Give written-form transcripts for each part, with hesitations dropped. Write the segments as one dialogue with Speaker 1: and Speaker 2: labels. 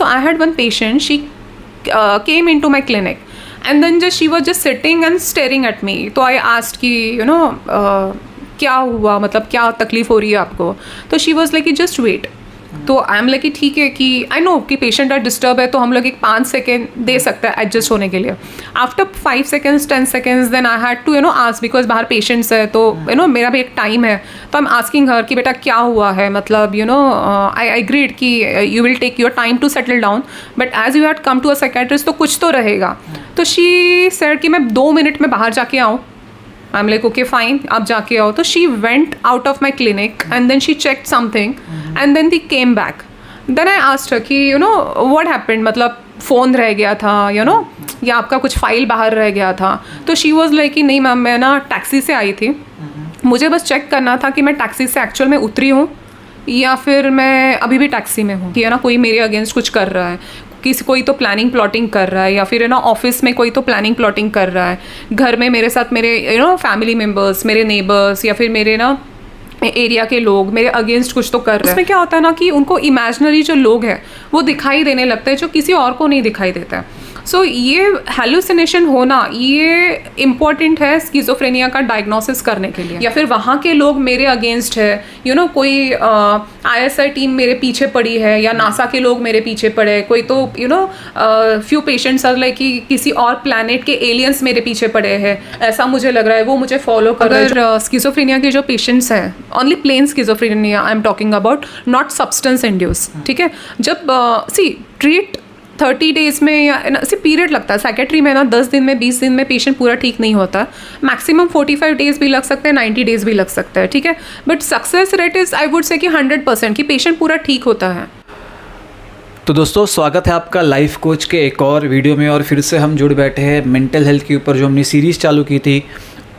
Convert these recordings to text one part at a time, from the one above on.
Speaker 1: So I had one patient, she came into my clinic and then she was just sitting and staring at me. तो I asked कि क्या हुआ, मतलब क्या तकलीफ़ हो रही है आपको? तो she was like just wait. तो आई एम लाइक ठीक है कि आई नो कि पेशेंट आर डिस्टर्ब है, तो हम लोग एक 5 सेकेंड दे सकते हैं एडजस्ट होने के लिए. After 5 seconds 10 seconds then I had to ask, because बाहर पेशेंट्स है तो मेरा भी एक टाइम है. तो आई एम आस्किंग हर कि बेटा क्या हुआ है, मतलब आई एग्रीड कि you will take your time to settle down, but as you had come to a psychiatrist तो कुछ तो रहेगा. तो शी सेड कि मैं 2 मिनट में बाहर जाके आऊँ. I am like okay fine, आप जाके आओ. तो she went out of my clinic and then she checked something and then the came back. Then I asked her कि व्हाट हैपेंड, मतलब फ़ोन रह गया था या आपका कुछ फाइल बाहर रह गया था. तो शी वॉज लाइक कि नहीं मैम, मैं ना टैक्सी से आई थी, मुझे बस चेक करना था कि मैं टैक्सी से एक्चुअल में उतरी हूँ या फिर मैं अभी भी टैक्सी में हूँ, कि कोई मेरे अगेंस्ट कुछ कर रहा है, कोई तो प्लानिंग प्लॉटिंग कर रहा है, या फिर ऑफिस में कोई तो प्लानिंग प्लॉटिंग कर रहा है, घर में मेरे साथ मेरे फैमिली मेम्बर्स, मेरे नेबर्स या फिर मेरे एरिया के लोग मेरे अगेंस्ट कुछ तो कर रहे हैं. उसमें क्या होता है कि उनको इमेजिनरी जो लोग हैं वो दिखाई देने लगते हैं जो किसी और को नहीं दिखाई देता है. सो ये हेलुसिनेशन होना ये इम्पॉर्टेंट है स्किज़ोफ्रेनिया का डायग्नोसिस करने के लिए. या फिर वहाँ के लोग मेरे अगेंस्ट है, कोई ISI टीम मेरे पीछे पड़ी है या नासा के लोग मेरे पीछे पड़े, कोई तो फ्यू पेशेंट्स आर लाइक कि किसी और प्लैनेट के एलियंस मेरे पीछे पड़े हैं, ऐसा मुझे लग रहा है, वो मुझे फॉलो कर रहे हैं. अगर स्किज़ोफ्रेनिया के जो पेशेंट्स हैं, only plain schizophrenia I am talking about, not substance induce, ठीक है. जब ट्रीट 30 डेज़ में या पीरियड लगता है साइकेट्री में 10 दिन में 20 दिन में पेशेंट पूरा ठीक नहीं होता. मैक्सिमम 45 डेज़ भी लग सकते हैं, 90 डेज़ भी लग सकता है, ठीक है. But success rate is I would say कि 100% कि पेशेंट पूरा ठीक होता है.
Speaker 2: तो दोस्तों, स्वागत है आपका लाइफ कोच के एक और वीडियो में. और फिर से हम जुड़ बैठे हैं मेंटल हेल्थ के ऊपर, जो हमने सीरीज़ चालू की थी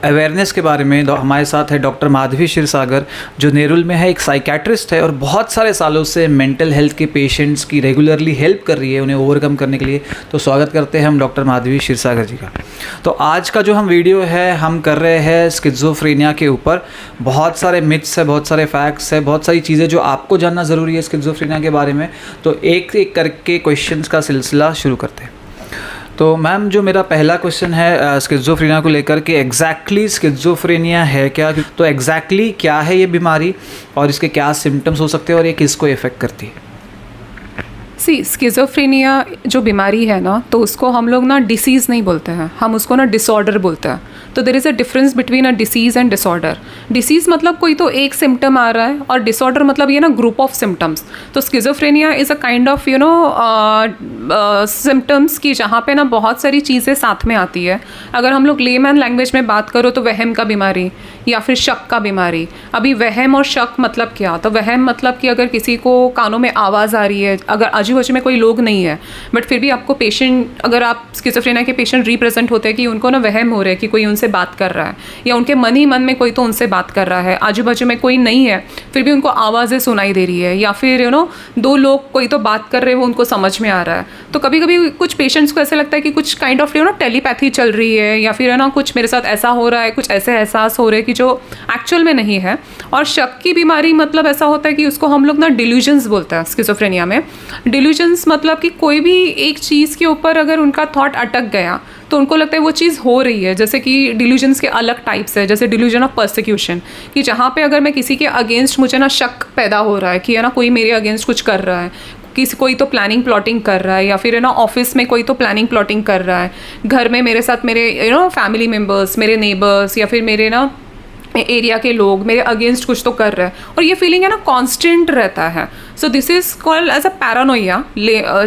Speaker 2: अवेयरनेस के बारे में. हमारे साथ है डॉक्टर माधवी क्षीरसागर, जो नेरुल में है, एक साइकेट्रिस्ट है और बहुत सारे सालों से मेंटल हेल्थ के पेशेंट्स की रेगुलरली हेल्प कर रही है उन्हें ओवरकम करने के लिए. तो स्वागत करते हैं हम डॉक्टर माधवी क्षीरसागर जी का. तो आज का जो हम वीडियो है हम कर रहे हैं स्किज़ोफ्रेनिया के ऊपर. बहुत सारे मिथ्स है, बहुत सारे फैक्ट्स है, बहुत सारी चीज़ें जो आपको जानना ज़रूरी है स्किज़ोफ्रेनिया के बारे में. तो एक एक करके क्वेश्चंस का सिलसिला शुरू करते हैं. तो मैम, जो मेरा पहला क्वेश्चन है स्किज़ोफ्रेनिया को लेकर के, एग्जैक्टली स्किज़ोफ्रेनिया है क्या? तो एग्जैक्टली क्या है ये बीमारी और इसके क्या सिम्टम्स हो सकते हैं और ये किसको इफ़ेक्ट करती है?
Speaker 1: स्किज़ोफ्रेनिया जो बीमारी है ना, तो उसको हम लोग डिसीज़ नहीं बोलते हैं, हम उसको डिसऑर्डर बोलते हैं. तो there is a difference between a disease and disorder. Disease मतलब कोई तो एक सिम्टम आ रहा है और डिसऑर्डर मतलब ये ग्रुप ऑफ सिम्टम्स. तो schizophrenia is a kind of symptoms की जहाँ पे बहुत सारी चीज़ें साथ में आती है. अगर हम लोग लेमैन लैंग्वेज में बात करो तो वहम का बीमारी या फिर शक का बीमारी. अभी वहम और शक मतलब क्या? तो वहम मतलब कि अगर किसी को कानों में आवाज़ आ रही है, अगर आजू बाजू में कोई लोग नहीं है, बट फिर भी आपको पेशेंट, अगर आप स्किज़ोफ्रेनिया के पेशेंट रिप्रेजेंट होते हैं कि उनको वहम हो रहा है कि कोई उनसे बात कर रहा है, या उनके मन ही मन में कोई तो उनसे बात कर रहा है, आजू बाजू में कोई नहीं है फिर भी उनको आवाज़ें सुनाई दे रही है, या फिर दो लोग कोई तो बात कर रहे हैं वो उनको समझ में आ रहा है. तो कभी कभी कुछ पेशेंट्स को ऐसा लगता है कि कुछ काइंड ऑफ टेलीपैथी चल रही है, या फिर कुछ मेरे साथ ऐसा हो रहा है, कुछ ऐसे एहसास हो रहे हैं कि जो एक्चुअल में नहीं है. और शक की बीमारी मतलब ऐसा होता है कि उसको हम लोग डिल्यूजन्स बोलते हैं स्किज़ोफ्रेनिया में. डिल्यूजन्स मतलब कि कोई भी एक चीज़ के ऊपर अगर उनका थॉट अटक गया तो उनको लगता है वो चीज़ हो रही है. जैसे कि डिल्यूजन्स के अलग टाइप्स है, जैसे डिल्यूजन ऑफ परसिक्यूशन, कि जहाँ पे अगर मैं किसी के अगेंस्ट मुझे शक पैदा हो रहा है कि कोई मेरे अगेंस्ट कुछ कर रहा है, कोई तो प्लानिंग प्लॉटिंग कर रहा है, या फिर ऑफिस में कोई तो प्लानिंग प्लॉटिंग कर रहा है, घर में मेरे साथ मेरे फैमिली मेम्बर्स, मेरे नेबर्स या फिर मेरे एरिया के लोग मेरे अगेंस्ट कुछ तो कर रहे हैं, और ये फीलिंग कांस्टेंट रहता है. So this is called as a paranoia.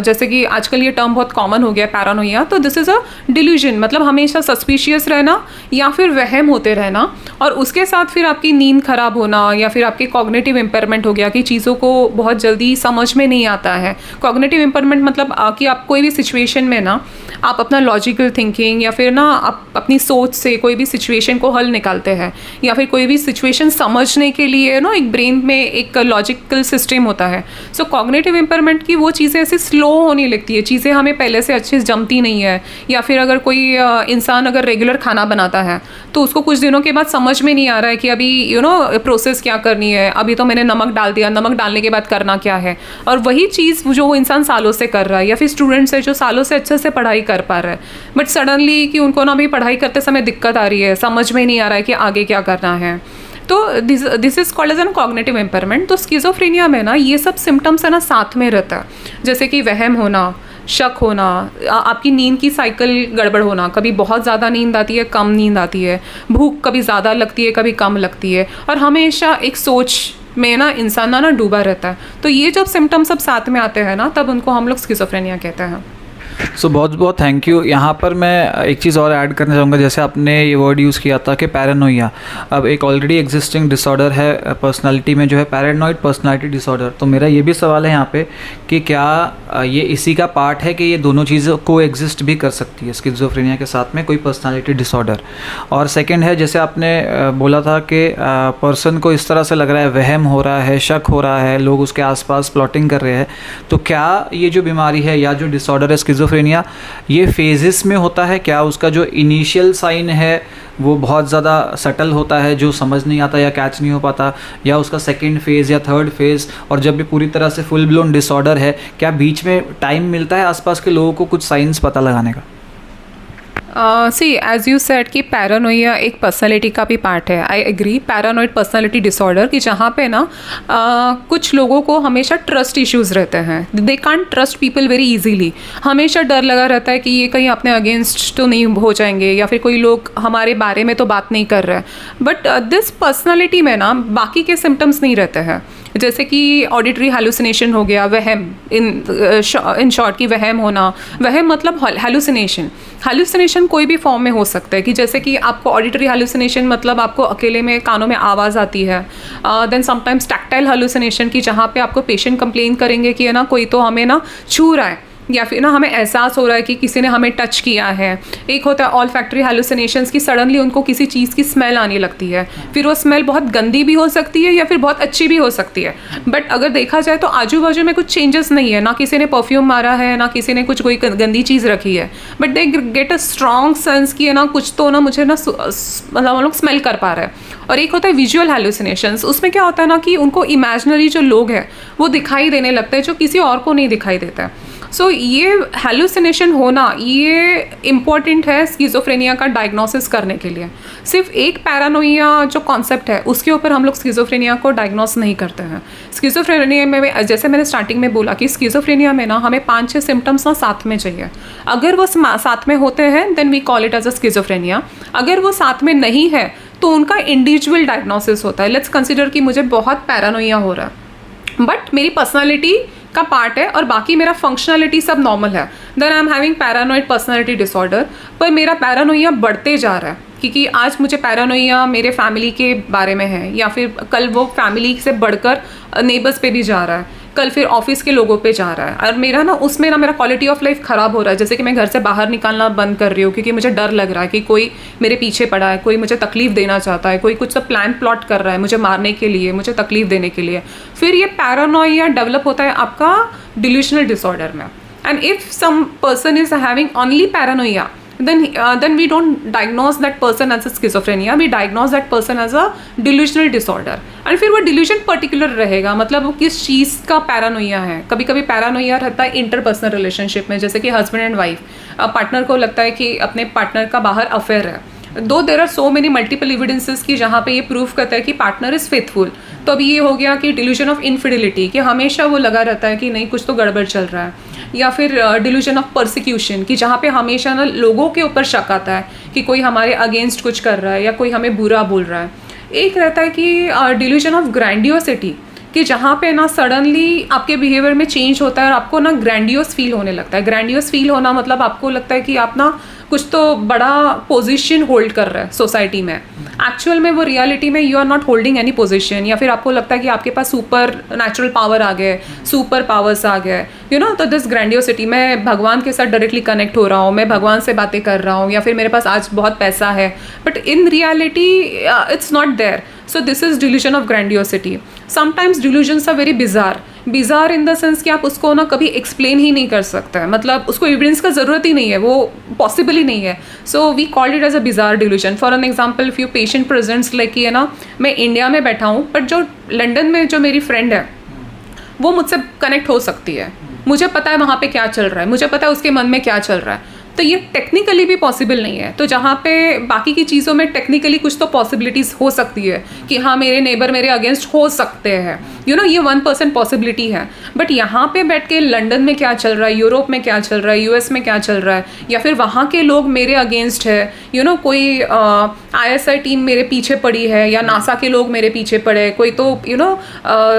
Speaker 1: जैसे कि आजकल ये टर्म बहुत कॉमन हो गया है पैरानोइया. तो दिस इज़ अ डिल्यूजन, मतलब हमेशा सस्पिशियस रहना या फिर वहम होते रहना, और उसके साथ फिर आपकी नींद खराब होना, या फिर आपके कॉग्निटिव इम्पेयरमेंट हो गया कि चीज़ों को बहुत जल्दी समझ में नहीं आता है. कॉग्निटिव इम्पेयरमेंट मतलब कि आप कोई भी सिचुएशन में आप अपना लॉजिकल थिंकिंग या फिर आप अपनी सोच से कोई भी सिचुएशन को हल निकालते हैं, या फिर कोई भी सिचुएशन समझने के लिए एक ब्रेन में एक लॉजिकल सिस्टम होता है है। सो कॉग्निटिव इम्पेयरमेंट की वो चीज़ें ऐसे स्लो होने लगती है, चीज़ें हमें पहले से अच्छे से जमती नहीं है। या फिर अगर कोई इंसान अगर रेगुलर खाना बनाता है तो उसको कुछ दिनों के बाद समझ में नहीं आ रहा है कि अभी प्रोसेस क्या करनी है, अभी तो मैंने नमक डाल दिया, नमक डालने के बाद करना क्या है। और वही चीज़ जो वो इंसान सालों से कर रहा है, या फिर स्टूडेंट्स है जो सालों से अच्छे से पढ़ाई कर पा रहा है, बट सडनली कि उनको ना अभी पढ़ाई करते समय दिक्कत आ रही है, समझ में नहीं आ रहा है कि आगे क्या करना है। तो this is called as an cognitive impairment. तो स्किज़ोफ्रेनिया में ना ये सब सिम्टम्स है ना साथ में रहता है, जैसे कि वहम होना, शक होना, आपकी नींद की साइकिल गड़बड़ होना, कभी बहुत ज़्यादा नींद आती है, कम नींद आती है, भूख कभी ज़्यादा लगती है, कभी कम लगती है, और हमेशा एक सोच में ना इंसान ना डूबा रहता है। तो ये जब सिम्टम्स सब साथ में आते हैं ना, तब उनको हम लोग स्किज़ोफ्रेनिया कहते हैं।
Speaker 2: सो बहुत बहुत थैंक यू। यहाँ पर मैं एक चीज़ और ऐड करना चाहूँगा, जैसे आपने ये वर्ड यूज़ किया था कि पैरानोइया, अब एक ऑलरेडी एग्जिस्टिंग डिसऑर्डर है पर्सनालिटी में जो है पैरानॉइड पर्सनालिटी डिसऑर्डर। तो मेरा ये भी सवाल है यहाँ पे कि क्या ये इसी का पार्ट है कि ये दोनों चीज़ें को एग्जिस्ट भी कर सकती है स्किज़ोफ्रेनिया के साथ में कोई पर्सनालिटी डिसऑर्डर। और सेकेंड है, जैसे आपने बोला था कि पर्सन को इस तरह से लग रहा है, वहम हो रहा है, शक हो रहा है, लोग उसके आसपास प्लॉटिंग कर रहे हैं, तो क्या ये जो बीमारी है या जो डिसऑर्डर है स्किज़ोफ्रेनिया, ये फेजेस में होता है? क्या उसका जो इनिशियल साइन है वो बहुत ज़्यादा सटल होता है जो समझ नहीं आता या कैच नहीं हो पाता, या उसका सेकंड फेज़ या थर्ड फेज़, और जब भी पूरी तरह से फुल ब्लोन डिसऑर्डर है, क्या बीच में टाइम मिलता है आसपास के लोगों को कुछ साइंस पता लगाने का?
Speaker 1: सी एज यू सेड कि पैरानोइया एक पर्सनालिटी का भी पार्ट है। I agree, paranoid personality disorder कि जहाँ पे ना कुछ लोगों को हमेशा ट्रस्ट इश्यूज़ रहते हैं, they can't trust people very easily, हमेशा डर लगा रहता है कि ये कहीं अपने अगेंस्ट तो नहीं हो जाएंगे, या फिर कोई लोग हमारे बारे में तो बात नहीं कर रहे हैं। बट दिस पर्सनालिटी में ना बाकी के सिम्टम्स नहीं रहते हैं, जैसे कि ऑडिटरी हेलुसिनेशन हो गया, वहम, इन शॉर्ट की वहम होना। वहम मतलब हेलुसिनेशन कोई भी फॉर्म में हो सकता है, कि जैसे कि आपको ऑडिटरी हेलुसिनेशन मतलब आपको अकेले में कानों में आवाज़ आती है। देन समटाइम्स टैक्टाइल हेलुसिनेशन की जहाँ पे आपको पेशेंट कंप्लेन करेंगे कि है ना कोई तो हमें ना छू रहा है, या फिर ना हमें एहसास हो रहा है कि किसी ने हमें टच किया है। एक होता है ऑल फैक्ट्री हेलुसिनेशंस की सडनली उनको किसी चीज़ की स्मेल आने लगती है, फिर वो स्मेल बहुत गंदी भी हो सकती है या फिर बहुत अच्छी भी हो सकती है, बट अगर देखा जाए तो आजू बाजू में कुछ चेंजेस नहीं है, ना किसी ने परफ्यूम मारा है, ना किसी ने कुछ कोई गंदी चीज़ रखी है, but they get a strong sense कि है ना कुछ तो ना मुझे ना मतलब हम लोग स्मेल कर पा रहे हैं। और एक होता है विजुअल हेलुसिनेशंस, उसमें क्या होता है ना कि उनको इमेजिनरी जो लोग हैं वो दिखाई देने लगते हैं जो किसी और को नहीं दिखाई देता है। सो ये हेलुसिनेशन होना ये इम्पॉर्टेंट है स्किज़ोफ्रेनिया का डायग्नोसिस करने के लिए। सिर्फ एक पैरानोइया जो कॉन्सेप्ट है उसके ऊपर हम लोग स्किज़ोफ्रेनिया को डायग्नोस नहीं करते हैं। स्किज़ोफ्रेनिया में जैसे मैंने स्टार्टिंग में बोला कि स्किज़ोफ्रेनिया में ना हमें 5-6 सिम्टम्स ना साथ में चाहिए। अगर वो साथ में होते हैं then we call it as a schizophrenia. अगर वो साथ में नहीं है तो उनका इंडिविजुअल डायग्नोसिस होता है। लेट्स कंसिडर कि मुझे बहुत पैरानोइया हो रहा है बट मेरी पर्सनालिटी का पार्ट है और बाकी मेरा फंक्शनलिटी सब नॉर्मल है, then I am having paranoid personality disorder. पर मेरा पैरानोइया बढ़ते जा रहा है क्योंकि आज मुझे पैरानोइया मेरे फैमिली के बारे में है, या फिर कल वो फैमिली से बढ़कर नेबर्स पे भी जा रहा है, कल फिर ऑफिस के लोगों पे जा रहा है, और मेरा ना उसमें ना मेरा क्वालिटी ऑफ लाइफ ख़राब हो रहा है। जैसे कि मैं घर से बाहर निकालना बंद कर रही हूँ क्योंकि मुझे डर लग रहा है कि कोई मेरे पीछे पड़ा है, कोई मुझे तकलीफ देना चाहता है, कोई कुछ सब प्लान प्लॉट कर रहा है मुझे मारने के लिए, मुझे तकलीफ देने के लिए। फिर ये पैरानोइया डेवलप होता है आपका डिल्यूशनल डिसऑर्डर में। And if some person is having only paranoia then we don't diagnose that person as a schizophrenia, we diagnose that person as a delusional disorder। और फिर वो डिल्यूजन पर्टिकुलर रहेगा, मतलब वो किस चीज़ का पैरानोइया है। कभी कभी पैरानोइया रहता है इंटरपर्सनल रिलेशनशिप में, जैसे कि हस्बैंड एंड वाइफ, पार्टनर को लगता है कि अपने पार्टनर का बाहर अफेयर है, though there are so many multiple evidences की जहाँ पे ये प्रूव करता है कि पार्टनर इज़ फेथफुल। तो अभी ये हो गया कि डिल्यूजन ऑफ इनफिडिलिटी, कि हमेशा वो लगा रहता है कि नहीं कुछ तो गड़बड़ चल रहा है। या फिर डिल्यूजन ऑफ परसिक्यूशन, कि जहाँ पे हमेशा ना लोगों के ऊपर शक आता है कि कोई हमारे अगेंस्ट कुछ कर रहा है या कोई हमें बुरा बोल रहा है। एक रहता है कि डिल्यूजन ऑफ ग्रैंडियोसिटी, कि जहाँ पे ना सडनली आपके बिहेवियर में चेंज होता है और आपको ना ग्रैंडियोस फील होने लगता है। ग्रैंडियोस फील होना मतलब आपको लगता है कि आप ना कुछ तो बड़ा पोजीशन होल्ड कर रहे हैं सोसाइटी में, एक्चुअल में वो रियलिटी में you are not holding any position. या फिर आपको लगता है कि आपके पास सुपर नेचुरल पावर आ गए, सुपर पावर्स आ गए, यू नो। तो दिस ग्रैंडियोसिटी, मैं भगवान के साथ डायरेक्टली कनेक्ट हो रहा हूँ, मैं भगवान से बातें कर रहा हूँ, या फिर मेरे पास आज बहुत पैसा है, but in reality it's not there. So this is delusion of grandiosity. Sometimes delusions are very bizarre. Bizarre in the sense कि आप उसको ना कभी एक्सप्लेन ही नहीं कर सकते हैं, मतलब उसको एविडेंस का ज़रूरत ही नहीं है, वो पॉसिबल ही नहीं है. So we called it as a bizarre delusion. For an example, if you patient presents like कि है ना, मैं इंडिया में बैठा हूँ बट जो लंदन में जो मेरी फ्रेंड है वो मुझसे कनेक्ट हो सकती है. मुझे पता है वहाँ पे क्या चल रहा है, मुझे पता है उसके मन में क्या चल रहा है. तो ये टेक्निकली भी पॉसिबल नहीं है. तो जहाँ पे बाकी की चीज़ों में टेक्निकली कुछ तो पॉसिबिलिटीज़ हो सकती है कि हाँ मेरे नेबर मेरे अगेंस्ट हो सकते हैं, यू नो, ये 1% पॉसिबिलिटी है. बट यहाँ पे बैठ के लंदन में क्या चल रहा है, यूरोप में क्या चल रहा है, यूएस में क्या चल रहा है, या फिर वहाँ के लोग मेरे अगेंस्ट है, यू नो, कोई ISI टीम मेरे पीछे पड़ी है या नासा के लोग मेरे पीछे पड़े, कोई तो you know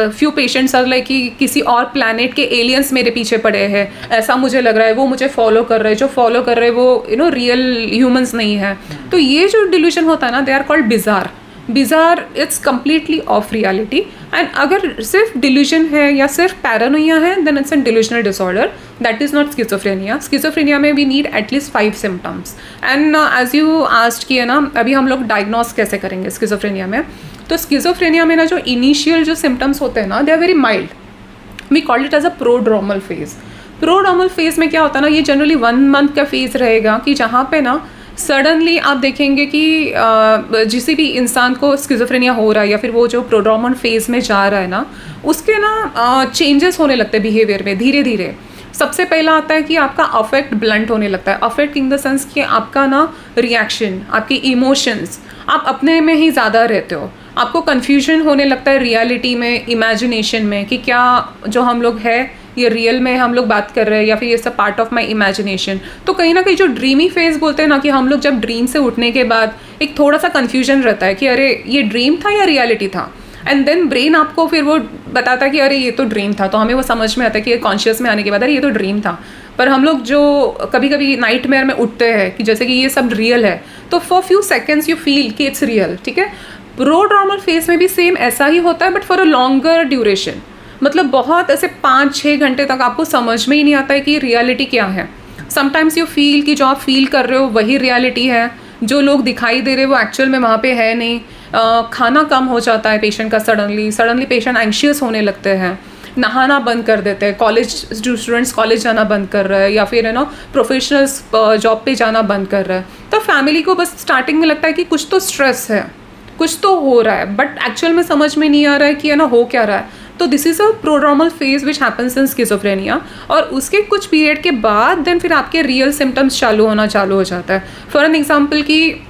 Speaker 1: few patients are like कि किसी और प्लैनेट के एलियंस मेरे पीछे पड़े हैं, ऐसा मुझे लग रहा है, वो मुझे फॉलो कर रहे हैं, जो फॉलो कर रहे हैं वो यू नो रियल ह्यूमंस नहीं है. तो ये जो डिल्यूजन होता है ना, they are called bizarre. Bizarre it's completely off reality. And अगर सिर्फ डिल्यूजन है या सिर्फ पैरानोइया है, then it's an delusional disorder. That is not schizophrenia. Schizophrenia में we need at least 5 symptoms. And as you asked कि है ना, अभी हम लोग डायग्नोस कैसे करेंगे स्किज़ोफ्रेनिया में. तो स्किज़ोफ्रेनिया में ना जो इनिशियल जो सिम्टम्स होते हैं ना, they are very mild. We called it as a prodromal phase. Prodromal phase में क्या होता है ना, ये जनरली 1 मंथ का फेज रहेगा कि जहाँ पे ना सडनली आप देखेंगे कि जिस भी इंसान को स्किज़ोफ्रेनिया हो रहा है या फिर वो जो प्रोड्रोमल फेज में जा रहा है ना, उसके ना चेंजेस होने लगते हैं बिहेवियर में धीरे धीरे. सबसे पहला आता है कि आपका अफेक्ट ब्लंट होने लगता है. अफेक्ट इन द सेंस कि आपका ना रिएक्शन, आपकी इमोशंस, आप अपने में ही ज़्यादा रहते हो. आपको कन्फ्यूजन होने लगता है रियलिटी में, इमेजिनेशन में, कि क्या जो हम लोग है ये रियल में हम लोग बात कर रहे हैं या फिर ये सब पार्ट ऑफ माई इमेजिनेशन. तो कहीं ना कहीं जो ड्रीमी फेज बोलते हैं ना, कि हम लोग जब ड्रीम से उठने के बाद एक थोड़ा सा कन्फ्यूजन रहता है कि अरे ये ड्रीम था या रियलिटी था. एंड देन ब्रेन आपको फिर वो बताता है कि अरे ये तो ड्रीम था. तो हमें वो समझ में आता है कि कॉन्शियस में आने के बाद अरे ये तो ड्रीम था. पर हम लोग जो कभी कभी नाइटमेयर में उठते हैं कि जैसे कि ये सब रियल है, तो for few seconds you feel कि इट्स रियल. ठीक है. प्रोड्रोमल फेज में भी सेम ऐसा ही होता है, but for a longer duration. मतलब बहुत ऐसे 5-6 घंटे तक आपको समझ में ही नहीं आता है कि रियलिटी क्या है. समटाइम्स यू फील कि जो आप फील कर रहे हो वही रियलिटी है, जो लोग दिखाई दे रहे हैं वो एक्चुअल में वहाँ पे है नहीं. खाना कम हो जाता है पेशेंट का सडनली पेशेंट एंशियस होने लगते हैं, नहाना बंद कर देते हैं, कॉलेज स्टूडेंट्स कॉलेज जाना बंद कर रहे हैं, या फिर है ना प्रोफेशनल्स जॉब पे जाना बंद कर रहे हैं. तो फैमिली को बस स्टार्टिंग में लगता है कि कुछ तो स्ट्रेस है, कुछ तो हो रहा है, बट एक्चुअल में समझ में नहीं आ रहा है कि है ना हो क्या रहा है. तो this is a prodromal phase which happens in schizophrenia. और उसके कुछ पीरियड के बाद देन फिर आपके रियल सिम्टम्स चालू हो जाता है. फॉर एन एग्जाम्पल कि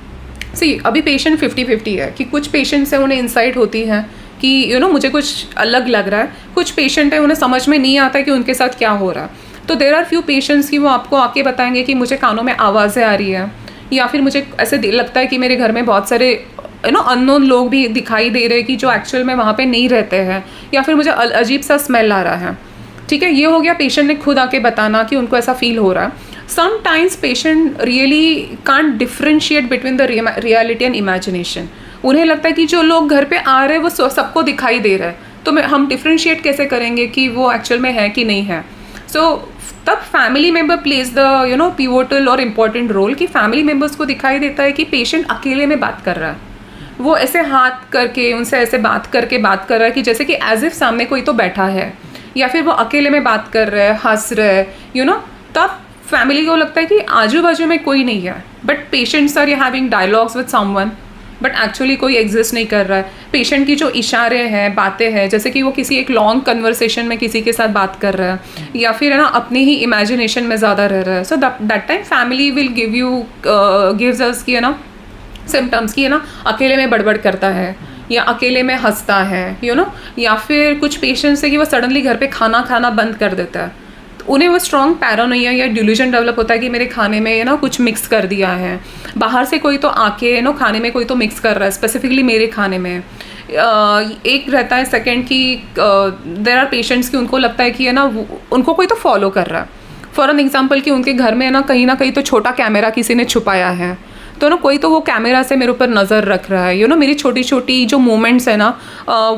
Speaker 1: सी अभी पेशेंट 50-50 है कि कुछ पेशेंट्स हैं उन्हें इंसाइट होती है कि यू नो मुझे कुछ अलग लग रहा है. कुछ पेशेंट है उन्हें समझ में नहीं आता कि उनके साथ क्या हो रहा है. तो देर आर फ्यू पेशेंट्स कि वो आपको आके बताएंगे कि मुझे कानों में आवाज़ें आ रही है, या फिर मुझे ऐसे लगता है कि मेरे घर में बहुत सारे यू नो अननोन लोग भी दिखाई दे रहे हैं कि जो एक्चुअल में वहाँ पे नहीं रहते हैं, या फिर मुझे अजीब सा स्मेल आ रहा है. ठीक है, ये हो गया पेशेंट ने खुद आके बताना कि उनको ऐसा फील हो रहा है. Sometimes patient really can't differentiate between the reality and imagination. उन्हें लगता है कि जो लोग घर पे आ रहे हैं वो सबको दिखाई दे रहा है, तो हम डिफ्रेंशिएट कैसे करेंगे कि वो एक्चुअल में है कि नहीं है. सो तब family member plays the you know pivotal और इम्पॉर्टेंट रोल कि फैमिली मेम्बर्स को दिखाई देता है कि पेशेंट अकेले में बात कर रहा है. वो ऐसे हाथ करके उनसे ऐसे बात कर रहा है कि जैसे कि एज इफ सामने कोई तो बैठा है, या फिर वो अकेले में बात कर रहा है, हंस रहा है, यू नो. तब फैमिली को लगता है कि आजू बाजू में कोई नहीं है, but patients are having dialogues with someone, but actually कोई एग्जिस्ट नहीं कर रहा है. पेशेंट की जो इशारे हैं, बातें हैं, जैसे कि वो किसी एक लॉन्ग कन्वर्सेशन में किसी के साथ बात कर रहा है, या फिर है ना अपनी ही इमेजिनेशन में ज़्यादा रह रहा है. So that time family will gives us कि है ना सिम्टम्स की है ना अकेले में बड़बड़ करता है, या अकेले में हंसता है, यू नो. या फिर कुछ पेशेंट्स है कि वो सडनली घर पे खाना बंद कर देता है. तो उन्हें वो स्ट्रॉन्ग पैरानोइया या डिल्यूजन डेवलप होता है कि मेरे खाने में ये ना कुछ मिक्स कर दिया है, बाहर से कोई तो आके नो खाने में कोई तो मिक्स कर रहा है, स्पेसिफिकली मेरे खाने में. एक रहता है सेकेंड कि देर आर पेशेंट्स कि उनको लगता है कि है ना उनको कोई तो फॉलो कर रहा है. फॉर एन एग्जाम्पल कि उनके घर में ना कहीं तो छोटा कैमरा किसी ने छुपाया है, तो ना कोई तो वो कैमरा से मेरे ऊपर नज़र रख रहा है, यू नो. मेरी छोटी छोटी जो मूवमेंट्स है ना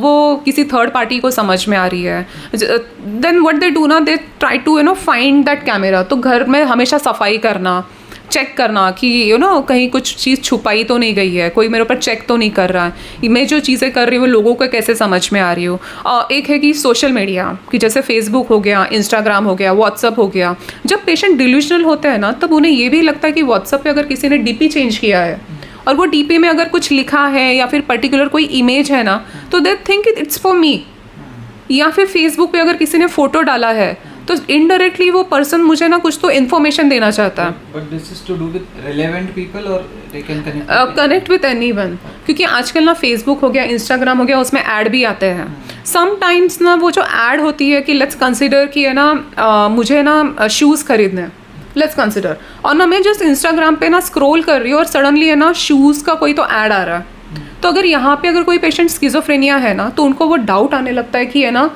Speaker 1: वो किसी थर्ड पार्टी को समझ में आ रही है. देन व्हाट दे डू ना, they try to you know find that camera. तो घर में हमेशा सफाई करना, चेक करना कि कहीं कुछ चीज़ छुपाई तो नहीं गई है, कोई मेरे ऊपर चेक तो नहीं कर रहा है, मैं जो चीज़ें कर रही हूँ लोगों को कैसे समझ में आ रही हूँ। एक है कि सोशल मीडिया कि जैसे फेसबुक हो गया, इंस्टाग्राम हो गया, व्हाट्सअप हो गया। जब पेशेंट डिल्यूजनल होते हैं ना तब उन्हें ये भी लगता है कि व्हाट्सअप पे अगर किसी ने डीपी चेंज किया है और वो डीपी में अगर कुछ लिखा है या फिर पर्टिकुलर कोई इमेज है ना तो they think it's for me. या फिर फेसबुक पे अगर किसी ने फोटो डाला है तो इनडायरेक्टली वो पर्सन मुझे ना कुछ तो इन्फॉर्मेशन देना चाहता है।
Speaker 2: But this is to do with relevant people और they can
Speaker 1: connect with anyone, क्योंकि आजकल ना फेसबुक हो गया, इंस्टाग्राम हो गया, उसमें ऐड भी आते हैं। समटाइम्स ना वो जो ऐड होती है कि लेट्स कंसिडर कि है ना मुझे ना शूज़ खरीदने हैं, लेट्स कंसिडर, और ना मैं जस्ट इंस्टाग्राम पे ना स्क्रॉल कर रही हूँ और सडनली है ना शूज़ का कोई तो ऐड आ रहा है। तो अगर यहाँ पे अगर कोई पेशेंट स्किज़ोफ्रेनिया है ना तो उनको वो डाउट आने लगता है कि है ना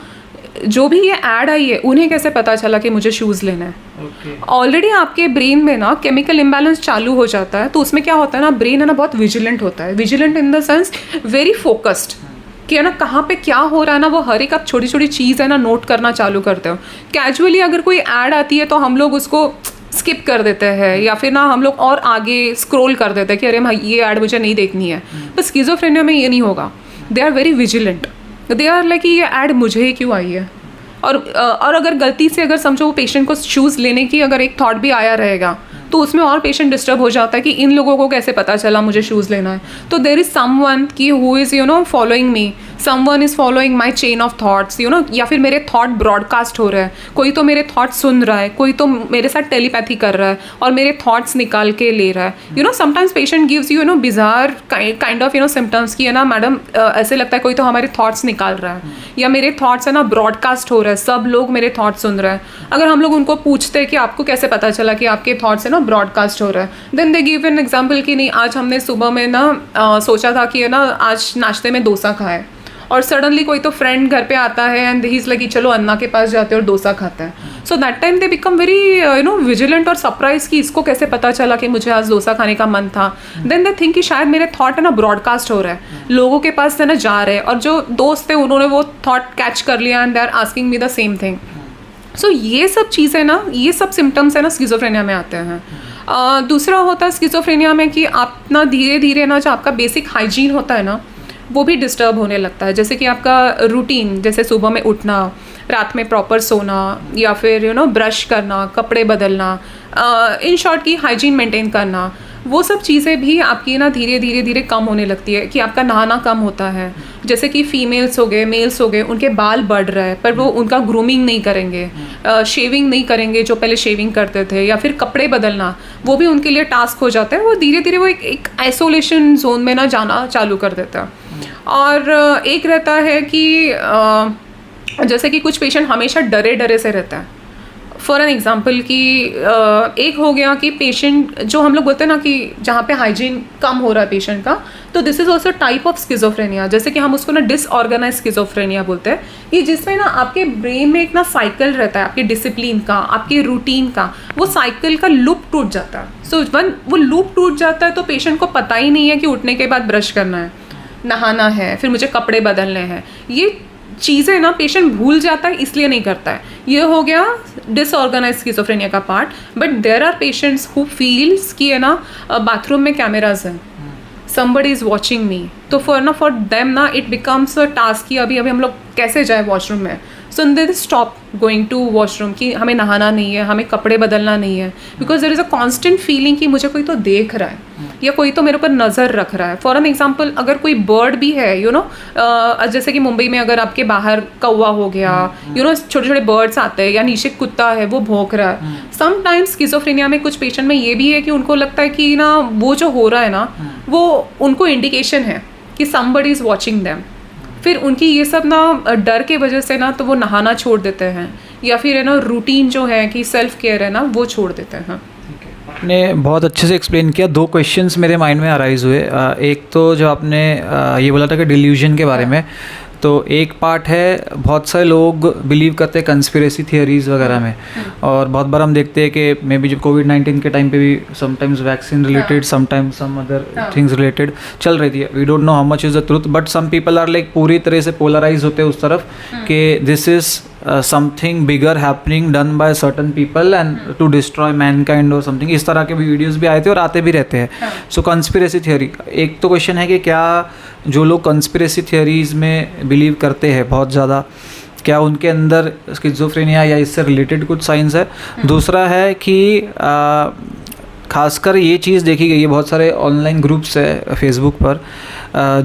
Speaker 1: जो भी ये ऐड आई है उन्हें कैसे पता चला कि मुझे शूज़ लेना है। ऑलरेडी आपके ब्रेन में ना केमिकल इम्बैलेंस चालू हो जाता है, तो उसमें क्या होता है ना ब्रेन है ना बहुत विजिलेंट होता है, vigilant in the sense very focused कि है ना कहाँ पे क्या हो रहा है ना, वो हर एक आप छोटी छोटी चीज़ है ना नोट करना चालू करते हो। कैजुअली अगर कोई ऐड आती है तो हम लोग उसको स्किप कर देते हैं या फिर ना हम लोग और आगे स्क्रॉल कर देते हैं कि अरे भाई ये ऐड मुझे नहीं देखनी है। पर स्किज़ोफ्रेनिया में ये नहीं होगा, they are very vigilant, they are like ये ऐड मुझे ही क्यों आई है। और अगर गलती से अगर समझो वो पेशेंट को शूज़ लेने की अगर एक थॉट भी आया रहेगा तो उसमें और पेशेंट डिस्टर्ब हो जाता है कि इन लोगों को कैसे पता चला मुझे शूज़ लेना है। तो देर इज़ समवन की who is following me, someone is following my chain of thoughts या फिर मेरे थॉट ब्रॉडकास्ट हो रहा है, कोई तो मेरे थॉट सुन रहा है, कोई तो मेरे साथ टेलीपैथी कर रहा है और मेरे थॉट्स निकाल के ले रहा है। Sometimes patient gives bizarre kind of symptoms की है ना मैडम ऐसे लगता है कोई तो हमारे थॉट्स निकाल रहा है या मेरे थॉट्स है ना ब्रॉडकास्ट हो रहा है, सब लोग मेरे थॉट्स सुन रहे हैं। अगर हम लोग उनको पूछते हैं कि आपको कैसे पता चला कि आपके थॉट्स है ना ब्रॉडकास्ट हो रहा है, then they give an example कि नहीं आज हमने सुबह में ना सोचा था कि है ना आज नाश्ते में डोसा खाए और सडनली कोई तो फ्रेंड घर पे आता है एंड ही इज़ लाइक चलो अन्ना के पास जाते हैं और डोसा खाते हैं। सो that time they become very vigilant और सरप्राइज कि इसको कैसे पता चला कि मुझे आज डोसा खाने का मन था। देन दे थिंक कि शायद मेरे थॉट है ना ब्रॉडकास्ट हो रहा है, लोगों के पास है ना जा रहे हैं और जो दोस्त थे उन्होंने वो थॉट कैच कर लिया and they are asking me the same thing. So ये सब चीज़ें ना ये सब सिम्टम्स है ना स्किज़ोफ्रेनिया में आते हैं। दूसरा होता है स्किज़ोफ्रेनिया में कि आप ना धीरे धीरे ना जो आपका बेसिक हाइजीन होता है ना वो भी डिस्टर्ब होने लगता है। जैसे कि आपका रूटीन, जैसे सुबह में उठना, रात में प्रॉपर सोना या फिर ब्रश करना, कपड़े बदलना, इन शॉर्ट की हाइजीन मेंटेन करना, वो सब चीज़ें भी आपकी ना धीरे धीरे धीरे कम होने लगती है। कि आपका नहाना कम होता है, जैसे कि फीमेल्स हो गए, मेल्स हो गए, उनके बाल बढ़ रहे हैं पर वो उनका ग्रूमिंग नहीं करेंगे, शेविंग नहीं करेंगे जो पहले शेविंग करते थे, या फिर कपड़े बदलना वो भी उनके लिए टास्क हो जाता है। वो धीरे धीरे वो एक आइसोलेशन जोन में ना जाना चालू कर देता है। और एक रहता है कि जैसे कि कुछ पेशेंट हमेशा डरे डरे से रहता है। फॉर एन एग्जाम्पल कि एक हो गया कि पेशेंट जो हम लोग बोलते हैं ना कि जहाँ पे हाइजीन कम हो रहा है पेशेंट का, तो this is also type of schizophrenia. जैसे कि हम उसको ना डिसऑर्गेनाइज स्किज़ोफ्रेनिया बोलते हैं, कि जिसमें ना आपके ब्रेन में एक ना साइकिल रहता है आपके डिसिप्लिन का, आपके रूटीन का, वो साइकिल का लूप टूट जाता है। सो वन वो लूप टूट जाता है तो पेशेंट को पता ही नहीं है कि उठने के बाद ब्रश करना है, नहाना है, फिर मुझे कपड़े बदलने हैं। ये चीज़ें ना पेशेंट भूल जाता है इसलिए नहीं करता है। ये हो गया डिसऑर्गेनाइज स्किज़ोफ्रेनिया का part. But there are patients who feels कि है ना बाथरूम में कैमराज हैं, somebody is watching me, तो for them ना it becomes a task कि अभी हम लोग कैसे जाए वॉशरूम में। So they stop going to washroom कि हमें नहाना नहीं है, हमें कपड़े बदलना नहीं है, because there is a constant feeling कि मुझे कोई तो देख रहा है या कोई तो मेरे ऊपर नज़र रख रहा है। फॉर एन एग्जाम्पल अगर कोई बर्ड भी है जैसे कि मुंबई में अगर आपके बाहर कौवा हो गया, छोटे छोटे बर्ड्स आते हैं या नीचे कुत्ता है वो भौंक रहा है। समटाइम्स स्किज़ोफ्रेनिया में कुछ पेशेंट में ये भी है कि उनको लगता है कि ना वो जो हो रहा है ना वो उनको इंडिकेशन है कि somebody is watching them। फिर उनकी ये सब ना डर के वजह से ना तो वो नहाना छोड़ देते हैं या फिर है ना रूटीन जो है कि सेल्फ केयर है ना वो छोड़ देते हैं।
Speaker 2: आपने बहुत अच्छे से एक्सप्लेन किया। दो क्वेश्चंस मेरे माइंड में अराइज हुए। एक तो जो आपने ये बोला था कि डिल्यूजन के बारे में, तो एक पार्ट है बहुत सारे लोग बिलीव करते हैं कंस्पिरेसी थियरीज़ वगैरह में, और बहुत बार हम देखते हैं कि मे बी जब कोविड-19 के टाइम पे भी sometimes vaccine related, sometimes some other things related चल रही थी। We don't know how much is the truth, but some people are like पूरी तरह से पोलराइज होते हैं उस तरफ कि this is something bigger happening done by certain people and to destroy mankind और समथिंग, इस तरह के भी वीडियोस भी आए थे और आते भी रहते हैं. सो कंस्पिरेसी थियोरी, एक तो क्वेश्चन है कि क्या जो लोग कंस्पिरेसी थियोरीज में बिलीव करते हैं बहुत ज़्यादा, क्या उनके अंदर स्किज़ोफ्रेनिया या इससे रिलेटेड कुछ साइंस है. दूसरा है कि खासकर ये चीज़ देखी गई है, बहुत सारे ऑनलाइन ग्रुप्स है फेसबुक पर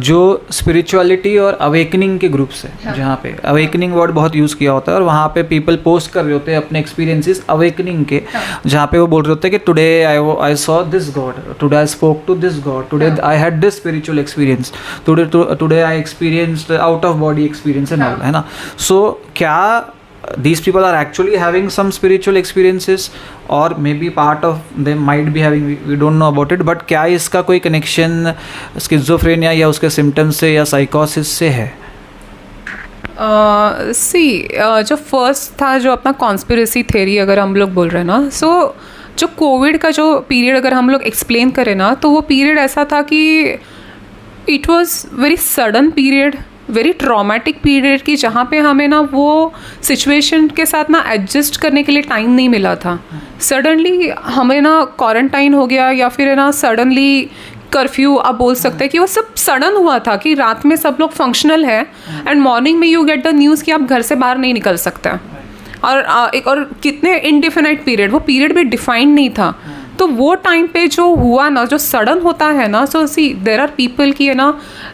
Speaker 2: जो स्पिरिचुअलिटी और अवेकनिंग के ग्रुप्स है, जहाँ पे अवेकनिंग वर्ड बहुत यूज़ किया होता है और वहाँ पे पीपल पोस्ट कर रहे होते हैं अपने एक्सपीरियंसेस अवेकनिंग के, जहाँ पे वो बोल रहे होते हैं कि today I saw this god, today I spoke to this god, today I had this spiritual experience, today I experienced out of body experience and all, है ना. सो क्या these people are actually having some spiritual experiences or maybe part of them might be having, we don't know about it, but क्या इसका कोई connection schizophrenia या उसके symptoms से या साइकोसिस से है?
Speaker 1: जो फर्स्ट था जो अपना कॉन्स्पिरेसी थ्योरी अगर हम लोग बोल रहे हैं ना, सो जो कोविड का जो पीरियड अगर हम लोग एक्सप्लेन करें ना, तो वो पीरियड ऐसा था कि it was very sudden period, very traumatic period, की जहाँ पे हमें ना वो सिचुएशन के साथ ना एडजस्ट करने के लिए टाइम नहीं मिला था. सडनली हमें ना क्वारंटाइन हो गया या फिर है ना सडनली कर्फ्यू, आप बोल सकते हैं कि वो सब सडन हुआ था कि रात में सब लोग फंक्शनल है एंड मॉर्निंग में यू गेट द न्यूज़ कि आप घर से बाहर नहीं निकल सकते. और कितने इनडिफिनाइट पीरियड, वो पीरियड भी डिफाइंड नहीं था. तो वो टाइम पे जो हुआ ना, जो सडन होता है ना, सो सी देर आर पीपल की है ना,